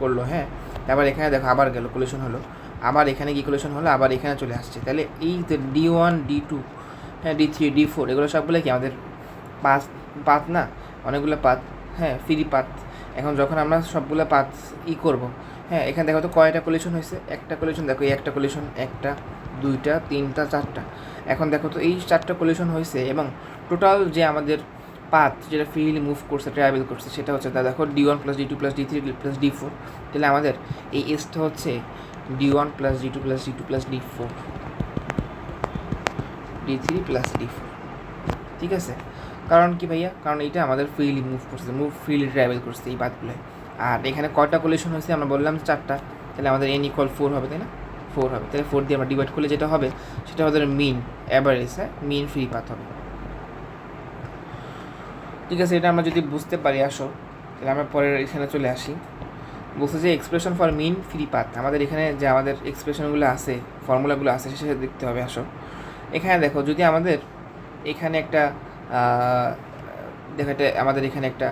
করলো, হ্যাঁ তারপর এখানে দেখো আবার গেল কলিউশন হলো, আবার এখানে গিয়ে কলিউশন হলো, আবার এখানে চলে আসছে। তাহলে এই D1 D2 হ্যাঁ D3 D4 এগুলো সবগুলো কি আমাদের পাথ না, অনেকগুলো পাথ, হ্যাঁ ফ্রি পাথ। এখন যখন আমরা সবগুলো পাথ করবো, হ্যাঁ এখানে দেখো তো কয়টা কলিউশন হয়েছে, একটা কলিউশন, দেখো এই একটা কলিউশন, একটা দুইটা তিনটা চারটা। এখন দেখো তো এই চারটা কলিউশন হয়েছে এবং টোটাল যে আমাদের পাথ যেটা ফ্রিলি মুভ করছে, ট্রাভেল করছে, সেটা হচ্ছে তা দেখো D1 + D2 + D3 + D4। তাহলে আমাদের এই এসটা হচ্ছে D1 + D2 + D2 + D4, D3 + D4। ঠিক আছে, কারণ কি ভাইয়া, কারণ এইটা আমাদের ফ্রিলি মুভ করছে, ফ্রিলি ট্রাভেল করছে এই পাথগুলোয়। আর এখানে কয়টা কলিউশন হয়েছে আমরা বললাম চারটা, তাহলে আমাদের N = 4 হবে, তাই না? 4 হবে, তাহলে 4 দিয়ে আমরা ডিভাইড করলে যেটা হবে সেটা আমাদের মিন অ্যাভারেজ, হ্যাঁ মিন ফ্রি পাথ হবে। ঠিক আছে, এটা আমরা যদি বুঝতে পারি, আসো তাহলে আমরা পরের এখানে চলে আসি। বলছে যে expression for mean free path, আমাদের এখানে যে আমাদের এক্সপ্রেশনগুলো আছে, ফর্মুলাগুলো আছে, সেটা দেখতে হবে। আসো এখানে দেখো, যদি আমাদের এখানে একটা দেখো এটা আমাদের এখানে একটা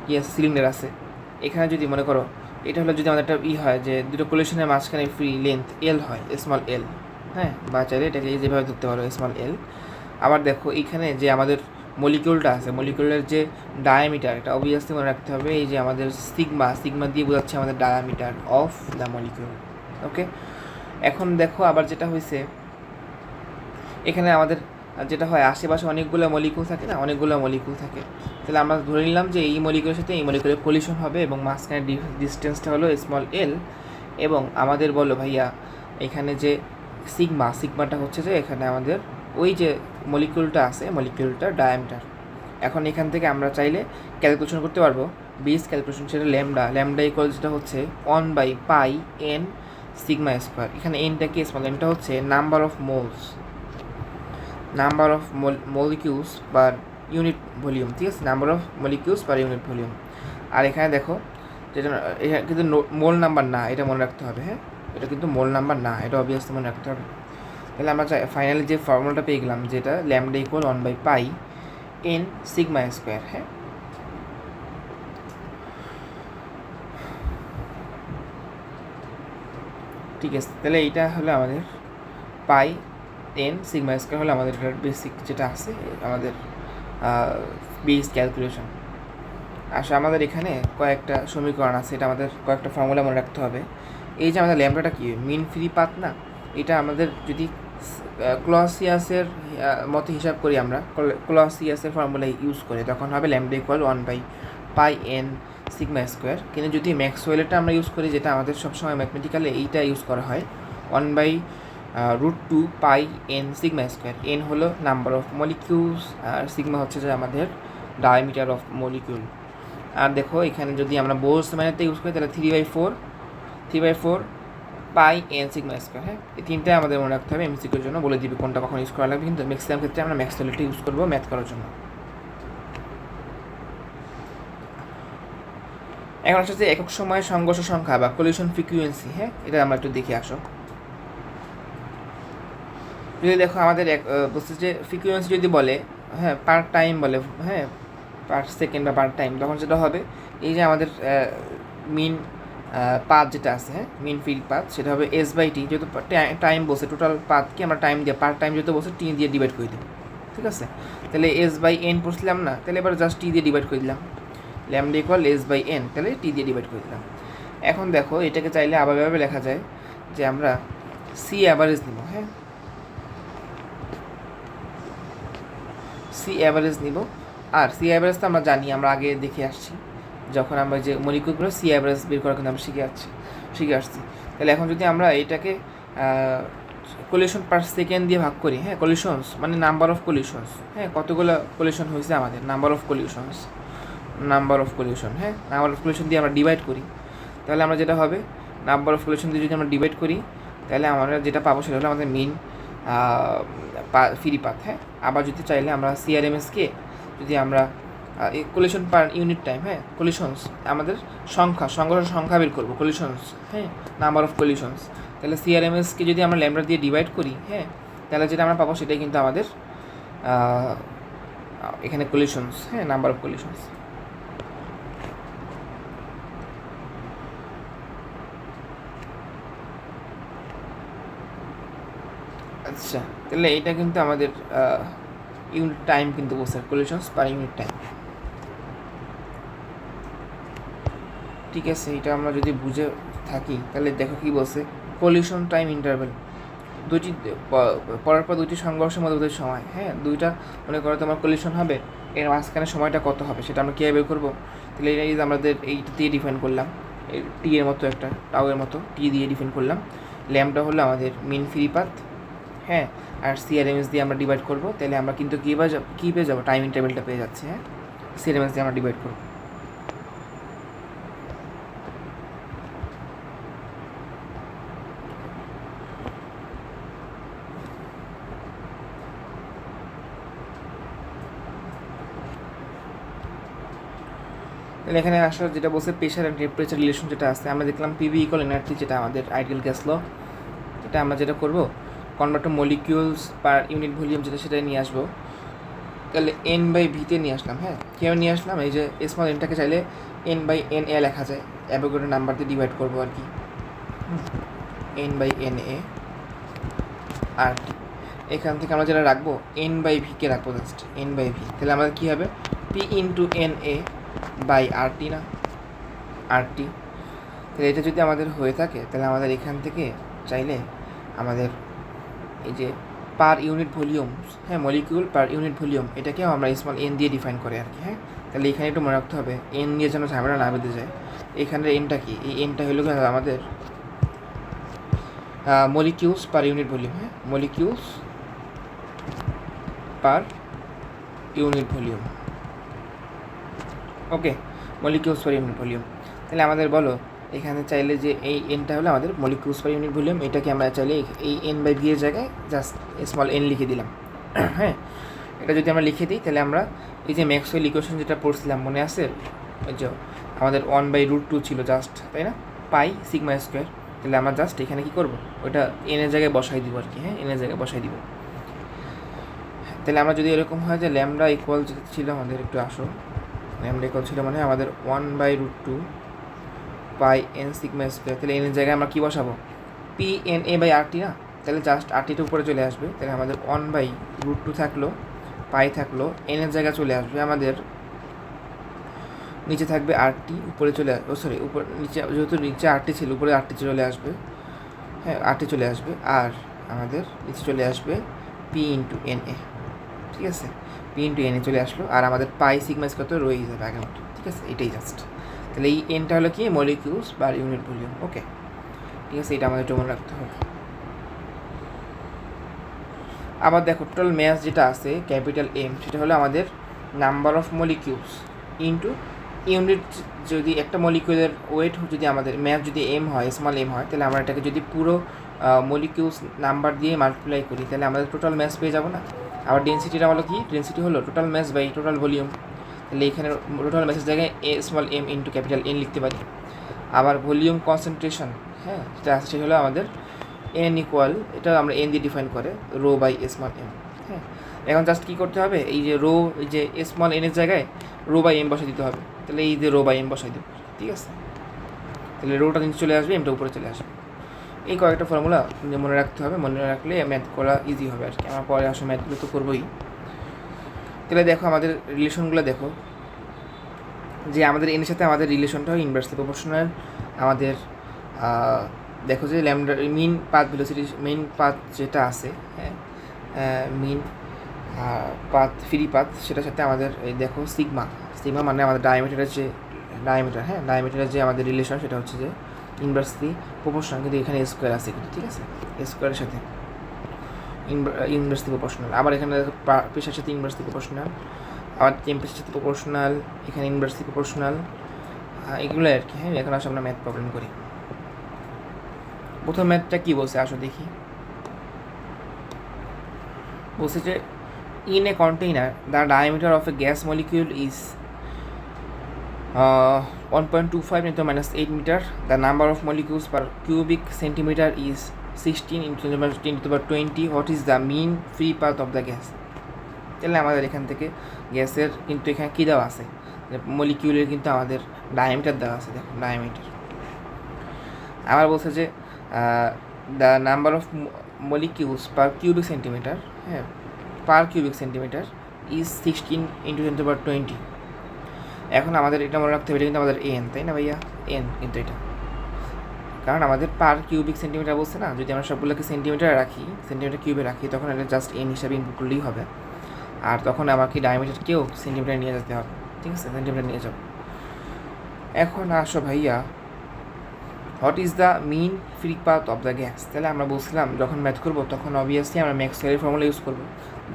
কি আছে, সিলিন্ডার আছে, এখানে যদি মনে করো এটা হলো, যদি আমাদের একটা হয় যে দুটো কলিউশনের মাঝখানে ফ্রি লেন্থ L হয়, স্মল L, হ্যাঁ বা চাইলে এটাকে যেভাবে ধরতে পারো স্মল L। আবার দেখো এইখানে যে আমাদের মলিকিউলটা আছে, মলিকিউলের যে ডায়ামিটার, এটা অবভিয়াসলি মনে রাখতে হবে, এই যে আমাদের সিগমা দিয়ে বোঝাচ্ছে আমাদের ডায়ামিটার অফ দ্য মলিকিউল। ওকে, এখন দেখো আবার যেটা হয়েছে, এখানে আমাদের যেটা হয় আশেপাশে অনেকগুলো মলিকিউল থাকে না, অনেকগুলো মলিকিউল থাকে, তাহলে আমরা ধরে নিলাম যে এই মলিকিউলের সাথে এই মলিকিউলের কলিউশন হবে এবং মাঝখানে ডিস্টেন্সটা হলো স্মল L। এবং আমাদের বলো ভাইয়া এখানে যে সিগমাটা হচ্ছে যে এখানে আমাদের ওই যে মলিকিউলটা আছে, মলিকিউলটার ডায়ামিটার। এখন এখান থেকে আমরা চাইলে ক্যালকুলেশন করতে পারবো, বেস ক্যালকুলেশন, সেটা ল্যামডা ইকুয়াল যেটা হচ্ছে 1/πN σ²। এখানে এনটা কি, স্মল এনটা হচ্ছে number of molecules per unit volume. ঠিক আছে, number of molecules per unit volume. আর এখানে দেখো যেটা, এটা কিন্তু মোল নাম্বার না, এটা মনে রাখতে হবে। হ্যাঁ এটা কিন্তু মোল নাম্বার না, এটা অবভিয়াসলি মনে রাখতে হবে। তাহলে আমরা ফাইনালি যে ফর্মুলাটা পেয়ে গেলাম, যেটা ল্যামডা ইকুয়াল 1/πN σ²। হ্যাঁ ঠিক আছে, তাহলে এইটা হলো আমাদের πN σ² হলো আমাদের বেসিক যেটা আছে আমাদের বেস ক্যালকুলেশন। আসলে আমাদের এখানে কয়েকটা সমীকরণ আছে, এটা আমাদের কয়েকটা ফর্মুলা মনে রাখতে হবে। এই যে আমাদের ল্যামডাটা কি মিন ফ্রি পাথ না, এটা আমাদের যদি ক্লসিয়াসের মতো হিসাব করি, আমরা ক্লসিয়াসের ফর্মুলা ইউজ করি, তখন হবে ল্যামডা ইকুয়াল 1/πN σ²। কিন্তু যদি ম্যাক্সওয়েলেরটা আমরা ইউজ করি, যেটা আমাদের সবসময় ম্যাথমেটিক্যালে এইটা ইউজ করা হয়, 1/πN √2 pi N sigma square. N হলো নাম্বার অফ মলিকিউলস আর সিগমা হচ্ছে যে আমাদের ডায়ামিটার অফ মলিকিউল। আর দেখো এখানে যদি আমরা বোলটজম্যানেরটা ইউজ করি তাহলে 3/4 পাই এন সিগমা স্কোয়ার। হ্যাঁ, এই তিনটা আমাদের মনে রাখতে হবে, এমসিকিউর জন্য বলে দিবি কোনটা কখন ইউজ করা লাগবে, কিন্তু ম্যাক্সিমাম ক্ষেত্রে আমরা ম্যাক্সওয়েলটা ইউজ করবো ম্যাথ করার জন্য। এখন আসছে একক সময়ে সংঘর্ষ সংখ্যা বা কলিশন ফ্রিকুয়েন্সি। হ্যাঁ, এটা আমরা একটু দেখে আসো। যদি দেখো আমাদের বলছে যে ফ্রিকুয়েন্সি যদি বলে, হ্যাঁ পার টাইম বলে, হ্যাঁ পার সেকেন্ড বা পার টাইম, তখন যেটা হবে এই যে আমাদের মিন পাথ যেটা আছে, হ্যাঁ মিন ফিল্ড পাথ, সেটা হবে S/T। যেহেতু টাইম বলছে, টোটাল পাথকে আমরা টাইম দিয়ে পার টাইম যেহেতু বলছে টি দিয়ে ডিভাইড করে দিই, ঠিক আছে। তাহলে S/n পড়ছিলাম না, তাহলে এবার জাস্ট টি দিয়ে ডিভাইড করে দিলাম, ল্যামডা ইকুয়াল S/n, তাহলে টি দিয়ে ডিভাইড করে দিলাম। এখন দেখো এটাকে চাইলে আবার এভাবে লেখা যায় যে আমরা সি অ্যাভারেজ নিব। হ্যাঁ, সি অ্যাভারেজ নিব। আর সি অ্যাভারেজ তো আমরা জানি, আমরা আগে দেখে আসছি যখন আমরা যে মলিকিউলগুলো সি অ্যাভারেজ বের করার কিন্তু আমরা শিখে আসছি। তাহলে এখন যদি আমরা এইটাকে কলিশন পার সেকেন্ড দিয়ে ভাগ করি, হ্যাঁ কলিশনস মানে নাম্বার অফ কলিশনস, হ্যাঁ কতগুলো কলিশন হয়েছে আমাদের, নাম্বার অফ কলিশন, হ্যাঁ নাম্বার অফ কলিশন দিয়ে আমরা ডিভাইড করি, তাহলে আমরা যেটা হবে নাম্বার অফ কলিশন দিয়ে যদি আমরা ডিভাইড করি তাহলে আমরা যেটা পাবো সেটা হলো আমাদের মিন ফ্রি পাথ। হ্যাঁ, আবার যদি চাইলে আমরা CRMSকে যদি আমরা কলিশন পার ইউনিট টাইম, হ্যাঁ কলিশনস আমাদের সংখ্যা বের করবো, কলিশনস, হ্যাঁ নাম্বার অফ কলিশনস, তাহলে CRMSকে যদি আমরা ল্যামডা দিয়ে ডিভাইড করি, হ্যাঁ তাহলে যেটা আমরা পাবো সেটাই কিন্তু আমাদের এখানে কলিশনস, হ্যাঁ নাম্বার অফ কলিশনস। আচ্ছা, তাহলে এটা কিন্তু আমাদের ইউনিট টাইম কিন্তু বলছে, কলিশনস পার ইউনিট টাইম। ঠিক আছে, এটা আমরা যদি বুঝে থাকি তাহলে দেখো কি বলছে, কলিশন টাইম ইন্টারভ্যাল, দুইটি পরপর দুইটি সংঘর্ষের মধ্যে সময়, হ্যাঁ দুইটা মনে করো তোমার কলিশন হবে, এর মাঝখানে সময়টা কত হবে সেটা আমরা কীভাবে বের করবো। তাহলে এই যে আমাদের এইটা দিয়ে ডিফাইন করলাম, টি এর মতো একটা টাউ এর মতো টি দিয়ে ডিফাইন করলাম, ল্যামটা হলো আমাদের মিন ফ্রি পাথ, হ্যাঁ আর CRMS দিয়ে আমরা ডিভাইড করবো, তাহলে আমরা কিন্তু কী পেয়ে যাবো, টাইম ইন্টারভ্যালটা পেয়ে যাচ্ছি। হ্যাঁ, CRMS দিয়ে আমরা ডিভাইড করবো। তাহলে এখানে আসলে যেটা বলছে প্রেশার অ্যান্ড টেম্পারেচার রিলেশন যেটা আছে, আমরা দেখলাম PV = এনার্জি, যেটা আমাদের আইডিয়াল গ্যাস ল। এটা আমরা যেটা করবো convert to molecules per unit volume যেটা সেটাই নিয়ে আসবো। তাহলে N/V নিয়ে আসলাম। হ্যাঁ, কীভাবে নিয়ে আসলাম, এই যে স্মল এনটাকে চাইলে N/NA লেখা যায়, অ্যাভোগাড্রো নাম্বার দিয়ে ডিভাইড করবো আর কি, N/NA RT। এখান থেকে আমরা যেটা রাখবো N/V রাখবো, জাস্ট N/V। তাহলে আমাদের কী হবে, P × NA/RT না, RT। তাহলে এটা যদি আমাদের হয়ে থাকে তাহলে আমাদের এখান থেকে চাইলে আমাদের এই যে পার ইউনিট ভলিউম, হ্যাঁ মলিকিউল পার ইউনিট ভলিউম, এটাকেও আমরা স্মল n দিয়ে ডিফাইন করে আর কি। হ্যাঁ, তাহলে এখানে একটু মনে রাখতে হবে n নিয়ে যেন ঝামেলা না বেঁধে যায়। এখানের এনটা কি, এই এনটা হলো আমাদের মলিকিউলস পার ইউনিট ভলিউম। হ্যাঁ, মলিকিউলস পার ইউনিট ভলিউম, ওকে মলিকিউলস পার ইউনিট ভলিউম। তাহলে আমাদের বলো এখানে চাইলে যে এই এনটা হলো আমাদের মলিকিউলস পার ইউনিট ভলিউম, এটাকে আমরা চাইলে এই N/V এর জায়গায় জাস্ট স্মল n লিখে দিলাম। হ্যাঁ, এটা যদি আমরা লিখে দিই তাহলে আমরা এই যে ম্যাক্সওয়েল ইকুয়েশন যেটা পড়ছিলাম মনে আছে, ওই যে আমাদের 1/√2 ছিল জাস্ট, তাই না, পাই সিগমা স্কোয়ার। তাহলে আমরা জাস্ট এখানে কী করবো, ওইটা n এর জায়গায় বসাই দিব আর কি। হ্যাঁ, n এর জায়গায় বসাই দিব। তাহলে আমরা যদি এরকম হয় যে ল্যামডা ইকুয়াল যেটা ছিল আমাদের, একটু আসো, ল্যামডা ইকুয়াল ছিল মানে আমাদের 1/√2 পাই n সিগমা স্কোয়ার, তাহলে n এর জায়গায় আমরা কী বসাবো, PNA/RT না, তাহলে জাস্ট RTটা উপরে চলে আসবে। তাহলে আমাদের 1/√2 থাকলো, পাই থাকলো, n এর জায়গায় চলে আসবে আমাদের, নিচে থাকবে RT, উপরে চলে উপর নিচে, যেহেতু নিচে RT ছিল উপরে RT চলে আসবে। হ্যাঁ, RT চলে আসবে, আর আমাদের নিচে চলে আসবে P × NA। ঠিক আছে, P × NA চলে আসলো, আর আমাদের পাই সিগমা স্কোয়ার তো রয়েই যাবে আগের মতো। ঠিক আছে, এটাই জাস্ট। তাহলে এই এনটা হলো কি, মলিকিউলস পার ইউনিট ভলিউম। ওকে, ঠিক আছে, এটা আমাদের একটু মনে রাখতে হবে। আবার দেখো টোটাল ম্যাস যেটা আছে ক্যাপিটাল এম, সেটা হলো আমাদের number of molecules into unit. যদি একটা মলিকিউলের ওয়েট যদি আমাদের ম্যাস যদি এম হয়, স্মল এম হয়, তাহলে আমরা এটাকে যদি পুরো মলিকিউলস নাম্বার দিয়ে মাল্টিপ্লাই করি তাহলে আমাদের টোটাল ম্যাস পেয়ে যাবো না। আবার ডেন্সিটিটা হলো কি, ডেন্সিটি হলো total mass by total volume. তাহলে এখানে টোটাল ম্যাসের জায়গায় এ small M into capital N লিখতে পারি। আবার ভলিউম কনসেন্ট্রেশন, হ্যাঁ, যেটা আছে সেটা হলো আমাদের এন ইকুয়াল, এটা আমরা এন দিয়ে ডিফাইন করে রো বাই স্মল এম। হ্যাঁ, এখন জাস্ট কী করতে হবে, এই যে রো, এই যে স্মল এনের জায়গায় রো বাই এম বসাই দিতে হবে। তাহলে এই যে রো বাই এম বসাই দেবো, ঠিক আছে। তাহলে রোটা নিচে চলে আসবে, এমটা উপরে চলে আসবে। এই কয়েকটা ফর্মুলা মনে রাখতে হবে, মনে রাখলে ম্যাথ করা ইজি হবে আর কি। আমার পরে আসলে ম্যাথগুলো তো করবোই। তাহলে দেখো আমাদের রিলেশনগুলো দেখো, যে আমাদের এনের সাথে আমাদের রিলেশনটা ইনভার্সলি প্রপোর্শনাল। আমাদের দেখো যে ল্যামডা মিন পাথ ভেলোসিটি, মেইন পাথ যেটা আছে, হ্যাঁ, মিন পাথ, ফ্রি পাথ, সেটার সাথে আমাদের এই দেখো সিগমা, সিগমা মানে আমাদের ডায়ামিটারের যে ডায়ামিটার, হ্যাঁ, ডায়ামিটারের যে আমাদের রিলেশন সেটা হচ্ছে যে ইনভার্সলি প্রপোর্শনাল। কিন্তু এখানে স্কোয়ার আছে কিন্তু, ঠিক আছে, স্কোয়ারের সাথে ইনভার্সলি প্রপোর্শনাল। আবার এখানে প্রেশার সাথে ইনভার্সলি প্রপোর্শনাল, আবার টেম্পারেচার সাথে প্রপোর্শনাল, এখানে ইনভার্সলি প্রপোর্শনাল, এগুলো আর কি। হ্যাঁ, এখন আসলে আমরা ম্যাথ প্রবলেম করি। প্রথম ম্যাথটা কী বলছে আসো দেখি। বলছে যে in a container the diameter of A gas molecule is 1.25 × -8 meter. The number of molecules per cubic centimeter is 16 × 10⁻20. What is the mean free path of the gas? তাহলে আমাদের এখান থেকে গ্যাসের কিন্তু এখানে কী দেওয়া আছে, মলিকিউলের কিন্তু আমাদের ডায়ামিটার দেওয়া আছে। দেখো ডায়ামিটার। আবার বলছে যে the number of molecules per cubic centimetre, হ্যাঁ, পার কিউবিক সেন্টিমিটার ইজ 16 × 10⁻20। এখন আমাদের এটা মনে রাখতে হবে, এটা কিন্তু আমাদের এন, তাই না ভাইয়া, এন কিন্তু এটা, কারণ আমাদের পার কিউবিক সেন্টিমিটার বলছে না। যদি আমরা সবগুলোকে সেন্টিমিটারে রাখি, সেন্টিমিটার কিউবে রাখি, তখন এটা জাস্ট এন হিসাবে ইনপুট করলেই হবে। আর তখন আমাকে ডায়ামিটারকেও সেন্টিমিটার নিয়ে যেতে হবে, ঠিক আছে, সেন্টিমিটার নিয়ে যাব। এখন আসো ভাইয়া, what is the mean free path of the gas. তাহলে আমরা বলছিলাম যখন ম্যাথ করবো তখন অবভিয়াসলি আমরা ম্যাক্সওয়েলের ফর্মুলা ইউজ করবো।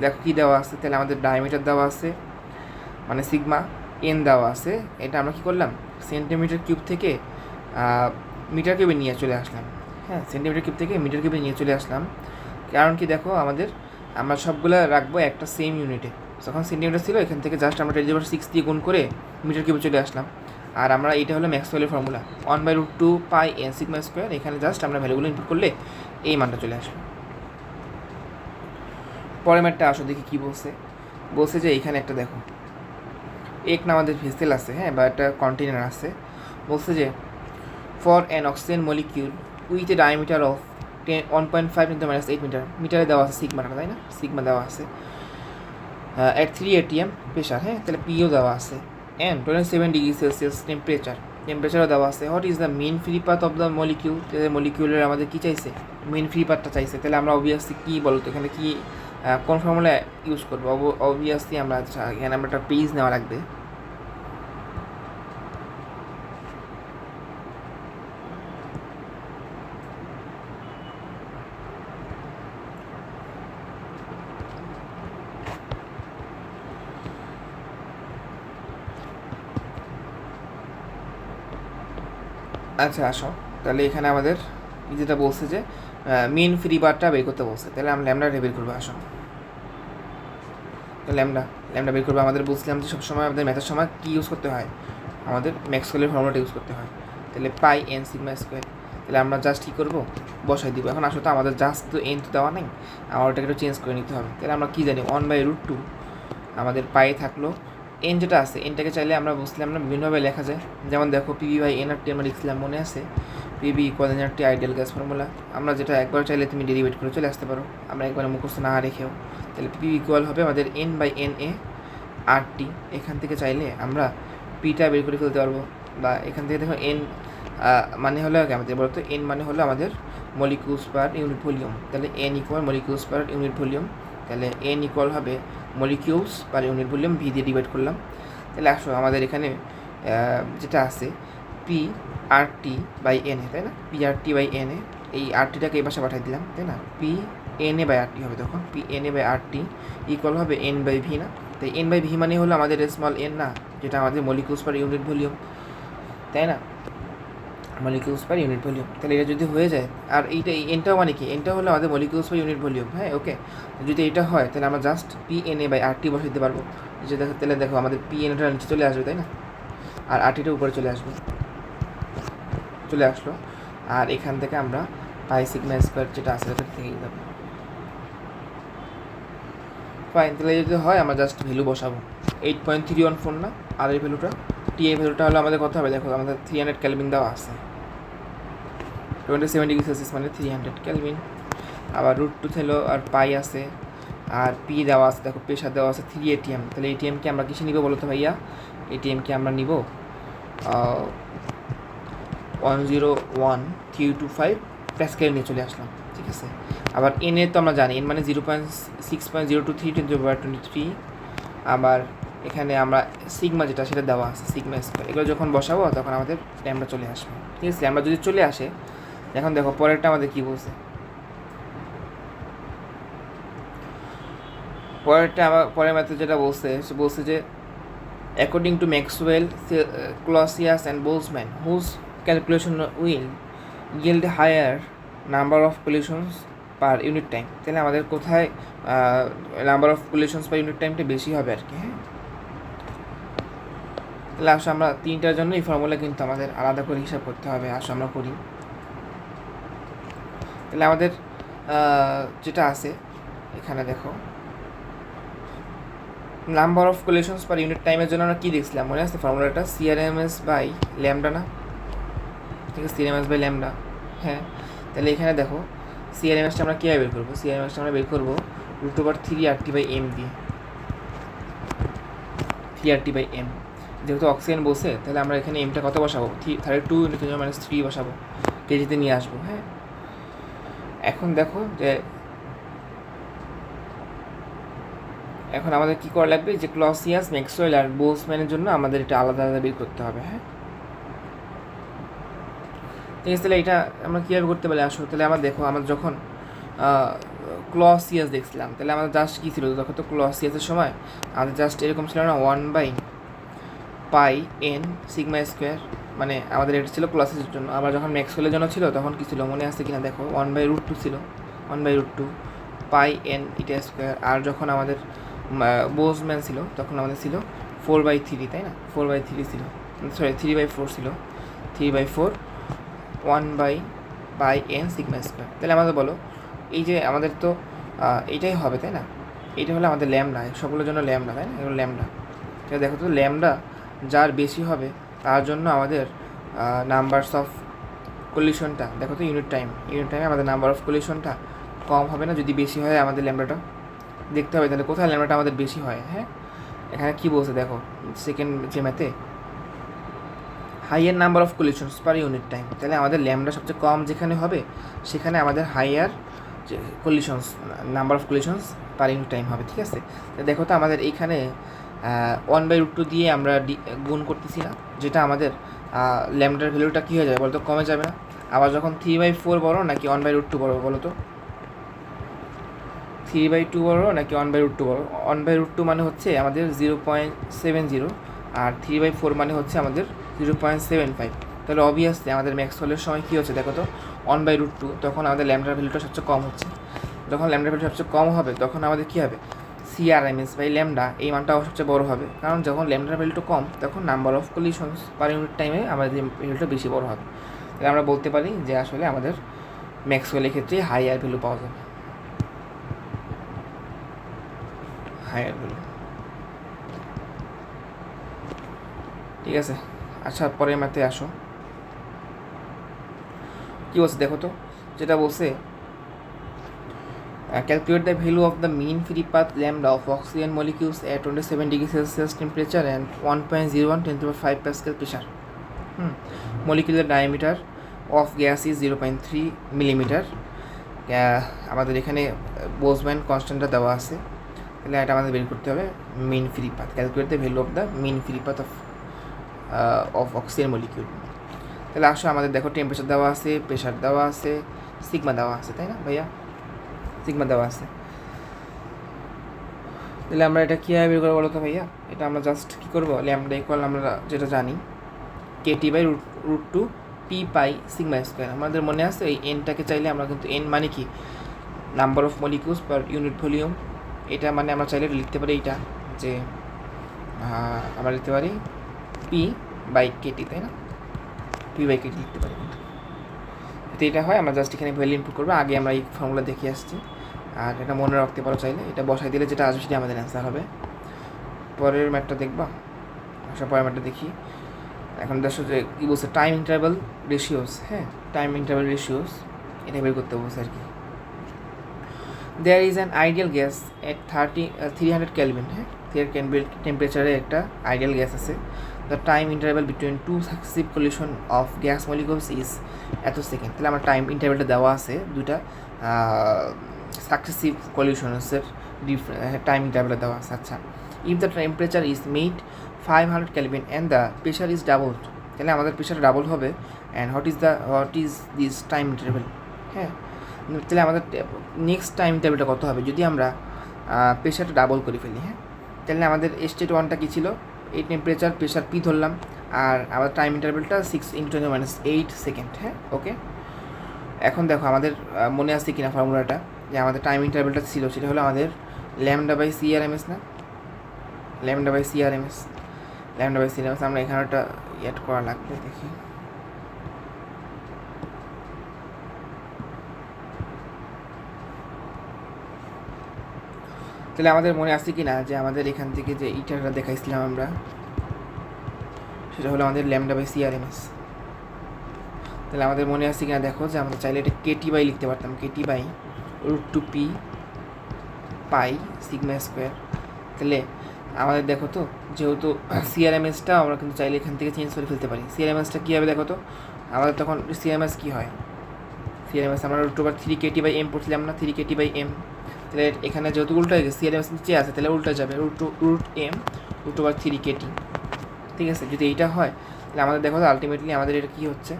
দেখো কী দেওয়া আছে, তাহলে আমাদের ডায়ামিটার দেওয়া আছে মানে সিগমা, এন দেওয়া আছে। এটা আমরা কী করলাম, সেন্টিমিটার কিউব থেকে মিটার কিউবে নিয়ে চলে আসলাম। হ্যাঁ, সেন্টিমিটার কিউব থেকে মিটার কিউবে নিয়ে চলে আসলাম। কারণ কি দেখো, আমরা সবগুলো রাখবো একটা সেম ইউনিটে। যখন সেন্টিমিটার ছিল এখান থেকে জাস্ট আমরা 10⁻6 দিয়ে গুণ করে মিটার কিউবে চলে আসলাম। আর আমরা এটা হলো ম্যাক্সওয়েলের ফর্মুলা 1/√2 পাই এন সিগমা স্কোয়ার। এখানে জাস্ট আমরা ভ্যালুগুলো ইনপুট করলে এই মানটা চলে আসবে। পরের ম্যাথটা আসো দেখি কী বলছে। বলছে যে এইখানে একটা দেখো এক না আমাদের ভেসেল আছে, হ্যাঁ, বা একটা কন্টেনার আছে। বলছে যে for an oxygen molecule with a diameter of 1.5 × 10⁻8 metre, মিটারে দেওয়া আছে সিগমাটা, তাই না, সিগমা দেওয়া আছে, অ্যাট 3 atm প্রেশার, হ্যাঁ, তাহলে পিও দেওয়া আছে, অ্যান্ড 27°C টেম্পারেচারও দেওয়া আছে। What is the mean free path of the molecule. তাহলে মলিকিউলের আমাদের কী চাইছে, মেন ফ্রি পাথটা চাইছে। তাহলে আমরা অবভিয়াসলি কী বলতো এখানে কি কোন ফর্মুলা ইউজ করবো, অবভিয়াসলি আমরা এখানে আমরা একটা পেজ নেওয়া লাগবে। আচ্ছা আসো, তাহলে এখানে আমাদের যেটা বলছে যে মেন ফ্রি পাথটা বের করতে বলছে। তাহলে আমরা ল্যামডাটা বের করবো। আসো, তো ল্যামডা বের করবো। আমাদের বলছিলাম যে সবসময় আমাদের ম্যাথের সময় কী ইউজ করতে হয়, আমাদের ম্যাক্সওয়েলের ফর্মুলাটা ইউজ করতে হয়। তাহলে পাই এন সিগমা স্কোয়ার। তাহলে আমরা জাস্ট কী করবো, বসাই দিব। এখন আসলে তো আমাদের জাস্ট তো এন তো দেওয়া নেই, আমার ওটাকে একটু চেঞ্জ করে নিতে হবে। তাহলে আমরা কী জানি 1/√2 আমাদের পায়ে থাকলো এন যেটা আছে, এনটাকে চাইলে আমরা বুঝলাম না বিভিন্নভাবে লেখা যায়। যেমন দেখো PV/nRT আমরা লিখছিলাম, মনে আছে, PV = nRT ideal gas formula. আমরা যেটা একবার চাইলে তুমি ডেরিভেট করে চলে আসতে পারো, আমরা একবারে মুখস্থ না রেখেও। তাহলে PV = হবে আমাদের n/na RT। এখান থেকে চাইলে আমরা পিটা বের করে ফেলতে পারবো, বা এখান থেকে দেখো এন মানে হলো আমাদের বলতো এন মানে হলো আমাদের মলিকিউলস পার ইউনিট ভলিউম। তাহলে n = molecules per unit volume. তাহলে n = হবে molecules per unit volume, V দিয়ে ডিভাইড করলাম। তাহলে আসো আমাদের এখানে যেটা আছে PRT/na, তাই না, PRT/na, এই RTটাকে এই পাশে পাঠিয়ে দিলাম, তাই না, N A by R T হবে, তখন P N A by R T equal হবে এন বাই ভি না? তাই এন বাই ভি মানে হলো আমাদের স্মল এন না, যেটা আমাদের মলিকিউলস পার ইউনিট ভলিউম, তাই না? Molecules per unit volume. তাহলে এটা যদি হয়ে যায়, আর এইটা এনটাও মানে কি, এনটা হলো আমাদের মলিকিউলস পার ইউনিট ভলিউম। হ্যাঁ, ওকে। যদি এটা হয় তাহলে আমরা just P N A by R T বসাইতে পারবো। যে দেখো, তাহলে দেখো আমাদের পি এনটা নিচে চলে আসবে, তাই না? আর আর টিটা উপরে চলে আসবে, চলে আসলো। আর এখান থেকে আমরা পাই সিগমা স্কোয়ার যেটা আছে সেটা থেকেই যাবে। ফাইন, তাহলে যদি হয় আমরা জাস্ট ভ্যালু বসাবো। 8.314 না? আর এই ভ্যালুটা টি এই ভ্যালুটা হলো আমাদের কত হবে? দেখো আমাদের 300 কেলভিন দেওয়া আছে, 27 ডিগ্রি সেলসিয়াস মানে 300 কেলভিন। আবার √2 ছিল, আর পাই আছে, আর পি দেওয়া আছে, দেখো প্রেশার দেওয়া আছে 3 ATM। তাহলে এটিএমকে আমরা কিসে নিব বলো তো ভাইয়া? এটিএমকে আমরা নিব 101.325 প্যাসকেল নিয়ে চলে আসলাম, ঠিক আছে। আবার এন তো আমরা জানি, এন মানে 0.6.023 × 10⁻23। আবার এখানে আমরা সিগমা যেটা সেটা দেওয়া আছে, সিগমা স্কোয়ার। এগুলো যখন বসাবো তখন আমাদের ল্যামডা চলে আসবে, ঠিক আছে। আমরা যদি চলে আসে, এখন দেখো পরেরটা আমাদের কী বলছে। পরেরটা আবার পরের ম্যাথে যেটা বলছে, সে বলছে যে according to Maxwell, Clausius and Boltzmann, whose calculation will yield higher number of collisions per unit time. তাহলে আমাদের কোথায় number of collisions per unit টাইমটা বেশি হবে আর কি। হ্যাঁ, তাহলে আসলে আমরা তিনটার জন্য এই ফর্মুলা কিন্তু আমাদের আলাদা করে হিসাব করতে হবে। আসলে আমরা করি, তাহলে আমাদের যেটা আছে এখানে দেখো, number of collisions per unit টাইমের জন্য আমরা কী দেখছিলাম মনে আছে? ফর্মুলাটা CRMS বাই ল্যামডা না? ঠিক আছে, CRMS বাই ল্যামডা। হ্যাঁ, তাহলে এখানে দেখো CRMSটা আমরা কীভাবে বের করবো? CRMSটা আমরা বের করবো √3RT/m দিয়ে, 3RT/m। যেহেতু অক্সিজেন বসে, তাহলে আমরা এখানে এমটা কত বসাবো? 32 × 10⁻³ বসাবো, কেজিতে নিয়ে আসবো। হ্যাঁ, এখন দেখো যে এখন আমাদের কী করা লাগবে, যে ক্লসিয়াস, ম্যাক্সওয়েল আর বোলসম্যানের জন্য আমাদের এটা আলাদা আলাদা বের করতে হবে। হ্যাঁ, ঠিক আছে। তাহলে এটা আমরা কীভাবে করতে পারি আসো? তাহলে আমরা দেখো, আমরা যখন ক্লসিয়াস দেখছিলাম, তাহলে আমাদের জাস্ট কী ছিল? তখন তো ক্লসিয়াসের সময় আমাদের জাস্ট এরকম ছিল না, 1/πn সিগমা স্কোয়ার, মানে আমাদের এটা ছিল ক্লসিয়াসের জন্য। আবার যখন ম্যাক্সওয়েলের জন্য ছিল তখন কী ছিল মনে আছে কিনা দেখো, 1/√2 ছিল, 1/√2 πn এটা স্কোয়ার। আর যখন আমাদের বোলসম্যান ছিল তখন আমাদের ছিল 4/3, তাই না? 4/3 ছিল, সরি 3/4 ছিল, 3/4 1/πn সিগমা স্কোয়ার। তাহলে আমাদের বলো, এই যে আমাদের তো এইটাই হবে, তাই না? এইটা হলো আমাদের ল্যামডা, সবগুলোর জন্য ল্যামডা, তাই না? এগুলো ল্যামডা। তাহলে দেখো তো, ল্যামডা যার বেশি হবে তার জন্য আমাদের নাম্বারস অফ কোলিশনটা দেখো তো, ইউনিট টাইমে আমাদের নাম্বার অফ কোলিশনটা কম হবে না যদি বেশি হয় আমাদের ল্যামডাটা? দেখতে হবে তাহলে কোথায় ল্যামডাটা আমাদের বেশি হয়। হ্যাঁ, এখানে কী বলছে দেখো, সেকেন্ড যে ম্যাথে higher number of collisions per unit time. তাহলে আমাদের ল্যামডা সবচেয়ে কম যেখানে হবে সেখানে আমাদের হাইয়ার যে collisions, number of collisions per unit time হবে, ঠিক আছে। তো দেখো তো আমাদের এইখানে 1/√2 দিয়ে আমরা গুণ করতেছি না, যেটা আমাদের ল্যামডার ভ্যালুটা কী হয়ে যাবে বলো তো? কমে যাবে না? আবার যখন 3/4 বড় নাকি 1/√2 বড় বলো তো? 3/2 বড় নাকি 1/√2 বড়? 1/√2 মানে হচ্ছে আমাদের 0.70, আর 3/4 মানে হচ্ছে আমাদের 0.75। তাহলে অবভিয়াসলি আমাদের ম্যাক্সওয়েলের সময় কী হচ্ছে দেখো তো, 1/√2, তখন আমাদের ল্যামডার ভ্যালুটা সবচেয়ে কম হচ্ছে। যখন ল্যামডার ভ্যালু সবচেয়ে কম হবে তখন আমাদের কী হবে? CRMS বাই ল্যামডা এই মানটাও সবচেয়ে বড় হবে, কারণ যখন ল্যামডার ভ্যালুটা কম তখন number of collisions per unit টাইমে আমাদের ভ্যালুটা বেশি বড় হবে। তাহলে আমরা বলতে পারি যে আসলে আমাদের ম্যাক্সওয়েলের ক্ষেত্রে হাইয়ার ভ্যালু পাওয়া যাবে, হায়ার ভ্যালু, ঠিক আছে। আচ্ছা, পরের ম্যাথে আসো, কী বলছে দেখো তো, যেটা বলছে calculate the value of the mean free path lambda of oxygen molecules at 27 degree Celsius temperature and 1.01 × 10⁵ pascal pressure. Molecular diameter of gas is 0.3 millimetre. আমাদের এখানে বোলসম্যান কনস্ট্যান্টটা দেওয়া আছে, তাহলে এটা আমাদের বের করতে হবে mean free path. Calculate the value of the mean free path of oxygen molecule. তাহলে আসলে আমাদের দেখো টেম্পারেচার দেওয়া আছে, প্রেশার দেওয়া আছে, সিগমা দেওয়া আছে, তাই না ভাইয়া? সিগমা দেওয়া আছে। তাহলে আমরা এটা কীভাবে বের করবো বলো তো ভাইয়া? এটা আমরা জাস্ট কী করবো, ল্যামডা ইকুয়াল আমরা যেটা জানি KT by root two P pi sigma square. আমাদের মনে আছে এই এনটাকে চাইলে আমরা কিন্তু এন মানে কি number of molecules per unit volume, এটা মানে আমরা চাইলে লিখতে পারি এইটা যে আমরা লিখতে পারি পি বাই কেটি, তাই না? পি বাই কেটি লিখতে পারি। তো এটা হয়, আমরা জাস্ট এখানে ভ্যালু ইনপুট করবো। আগে আমরা এই ফর্মুলা দেখে আসছি, আর এটা মনে রাখতে পারো চাইলে। এটা বসাই দিলে যেটা আসবে সেটা আমাদের অ্যান্সার হবে। পরের ম্যাথটা দেখবা, পরের ম্যাথটা দেখি। এখন দেখো যে কী বলছে, টাইম ইন্টারভ্যাল রেশিওস। হ্যাঁ, টাইম ইন্টারভ্যাল রেশিওস এটা বের করতে বলছে আর কি। There is an ideal gas at 300 kelvin. হ্যাঁ, টেম্পারেচারে একটা আইডিয়াল গ্যাস আছে। The time interval between two successive collision of gas molecules is এত সেকেন্ড। তাহলে আমার টাইম ইন্টারভ্যালটা দেওয়া আছে, দুইটা সাকসেসিভ কলিউশনসের টাইম ইন্টারভ্যালটা দেওয়া আছে। আচ্ছা, if the temperature is made 500 kelvin and the pressure is doubled, তাহলে আমাদের প্রেশার ডাবল হবে। And what is this time interval? হ্যাঁ, তাহলে আমাদের নেক্সট টাইম ইন্টারভ্যালটা কত হবে যদি আমরা প্রেশারটা ডাবল করে ফেলি? হ্যাঁ, তাহলে আমাদের স্টেট 1টা কী ছিল, এই টেম্পারেচার প্রেশার পি ধরলাম, আর আমাদের টাইম ইন্টারভ্যালটা 6 × 10⁻⁸ সেকেন্ড। হ্যাঁ, ওকে। এখন দেখো আমাদের মনে আছে কিনা ফর্মুলাটা, যে আমাদের টাইম ইন্টারভ্যালটা ছিল সেটা হলো আমাদের ল্যামডা বাই সিআরএমএস, না ল্যামডা বাই সিআরএমএস। আমরা এখানে একটা অ্যাড করা লাগবে, দেখি। তাহলে আমাদের মনে আছে কি না যে আমাদের এখান থেকে যে ইটারটা দেখাইছিলাম আমরা, সেটা হলো আমাদের ল্যামডা বাই সিআরএমএস। তাহলে আমাদের মনে আছে কিনা দেখো, যে আমরা চাইলে এটা কেটি বাই লিখতে পারতাম, KT by root two P pi sigma square. তাহলে আমাদের দেখো তো, যেহেতু সিআরএমএসটা আমরা কিন্তু চাইলে এখান থেকে চেঞ্জ করে ফেলতে পারি। সিআরএমএসটা কী হবে দেখো তো, আমাদের তখন সিআরএমএস কী হয়, সিআরএমএস আমরা √3 কেটি বাই এম পড়ছিলাম না, 3 কেটি বাই এম। তাহলে এখানে যেহেতু উল্টা হয়ে গেছে, সিআরএমএস নিচে আছে, তাহলে উল্টা যাবে √3 কেটি। ঠিক আছে, যদি এইটা হয় তাহলে আমাদের দেখো তো আলটিমেটলি আমাদের এটা কী হচ্ছে,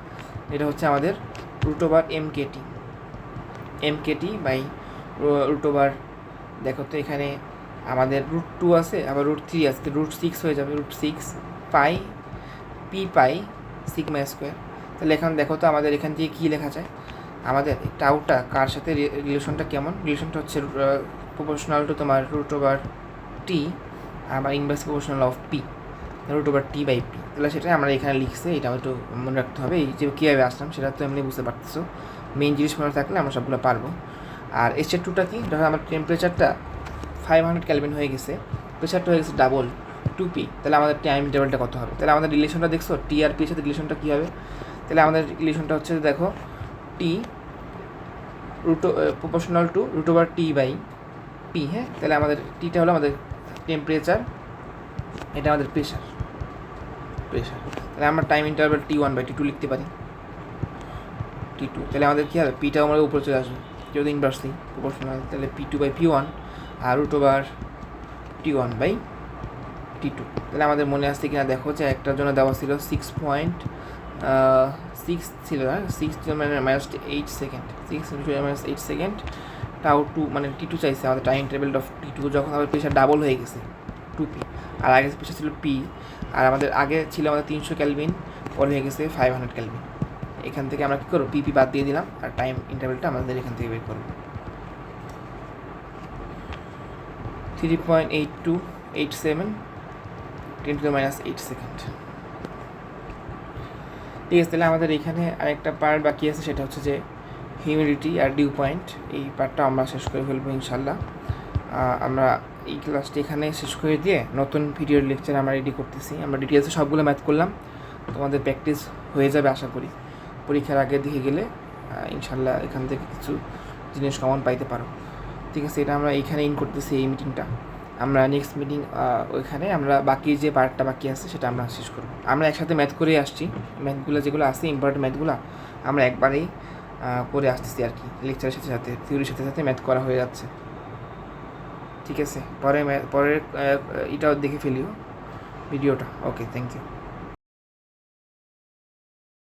এটা হচ্ছে আমাদের এম কেটি বাই দেখো তো এখানে আমাদের √2 আছে, আবার √3 আছে, √6 হয়ে যাবে, √6 পাই পি পাই সিগমা স্কোয়ার। তাহলে এখন দেখো তো আমাদের এখান থেকে কী লেখা যায়, আমাদের টাউটা কার সাথে রিলেশনটা কেমন, রিলেশনটা হচ্ছে প্রপোর্শনাল টু তোমার √t, আবার inverse proportional of P, √t by P. তাহলে সেটাই আমরা এখানে লিখছি, এটা একটু মনে রাখতে হবে। এই যে কীভাবে আসলাম সেটা তো এমনি বুঝতে পারতেছো, মেইন জিনিস মনে থাকলে আমরা সবগুলো পারবো। আর স্টেট 2টা কি, ধরো আমার টেম্পারেচারটা 500 কেলভিন হয়ে গেছে, প্রেশারটা হয়ে গেছে ডাবল 2p, তাহলে আমাদের টাইম ইন্টারভ্যালটা কত হবে? তাহলে আমাদের রিলেশনটা দেখছো, টি আর পির সাথে রিলেশনটা কী হবে? তাহলে আমাদের রিলেশনটা হচ্ছে দেখো, T proportional to √t by P. হ্যাঁ, তাহলে আমাদের টিটা হলো আমাদের টেম্পারেচার, এটা আমাদের প্রেশার। তাহলে আমরা টাইম ইন্টারভ্যাল T1/T2 লিখতে পারি, T2। তাহলে আমাদের কী হবে, পিটাও আমাদের উপরে চলে আসবে, যদি ইনভার্সলি প্রপোর্শনাল, তাহলে P2/P1 আর √T1/T2। তাহলে আমাদের মনে আসছে কিনা দেখো, যে একটার জন্য দেওয়া ছিল 6.6 ছিল, হ্যাঁ 6 -8 সেকেন্ড, 6 × 8 সেকেন্ড। টাউ2 মানে T2 চাইছে আমাদের টাইম ইন্টারভ্যাল অফ T2, যখন আমাদের প্রেশার ডাবল হয়ে গেছে 2p, আর আগে প্রেশার ছিল p, আর আমাদের আগে ছিল আমাদের 300 কেলভিন, পরে হয়ে গেছে 500 কেলভিন। এখান থেকে আমরা কী করবো, পিপি বাদ দিয়ে দিলাম, আর টাইম ইন্টারভ্যালটা আমাদের এখান থেকে বের করবো 3.8287 10⁻8 সেকেন্ড। ঠিক আছে, তাহলে আমাদের এখানে আরেকটা পার্ট বাকি আছে, সেটা হচ্ছে যে হিউমিডিটি আর ডিউ পয়েন্ট। এই পার্টটা আমরা শেষ করে ফেলবো ইনশাল্লাহ। আমরা এই ক্লাসটি এখানে শেষ করে দিয়ে নতুন ভিডিওর লেকচার আমরা রেডি করতেছি। আমরা ডিটেলসে সবগুলো ম্যাথ করলাম, তোমাদের প্র্যাকটিস হয়ে যাবে আশা করি। পরীক্ষার আগে দেখে গেলে ইনশাল্লাহ এখান থেকে কিছু জিনিস কমন পাইতে পারো। ঠিক আছে, এটা আমরা এইখানে ইন করতেছি এই মিটিংটা। আমরা নেক্সট মিটিং ওইখানে আমরা বাকি যে পার্টটা বাকি আছে সেটা আমরা শেষ করব। আমরা একসাথে ম্যাথ করে আসছি, ম্যাথগুলো যেগুলো আছে ইম্পর্টেন্ট ম্যাথগুলো আমরা একবারেই করে আসতেছি আর কি, লেকচারের সাথে সাথে থিওরির সাথে সাথে ম্যাথ করা হয়ে যাচ্ছে। ঠিক আছে, পরের এটাও দেখে ফেলিও ভিডিওটা। ওকে, থ্যাংক ইউ।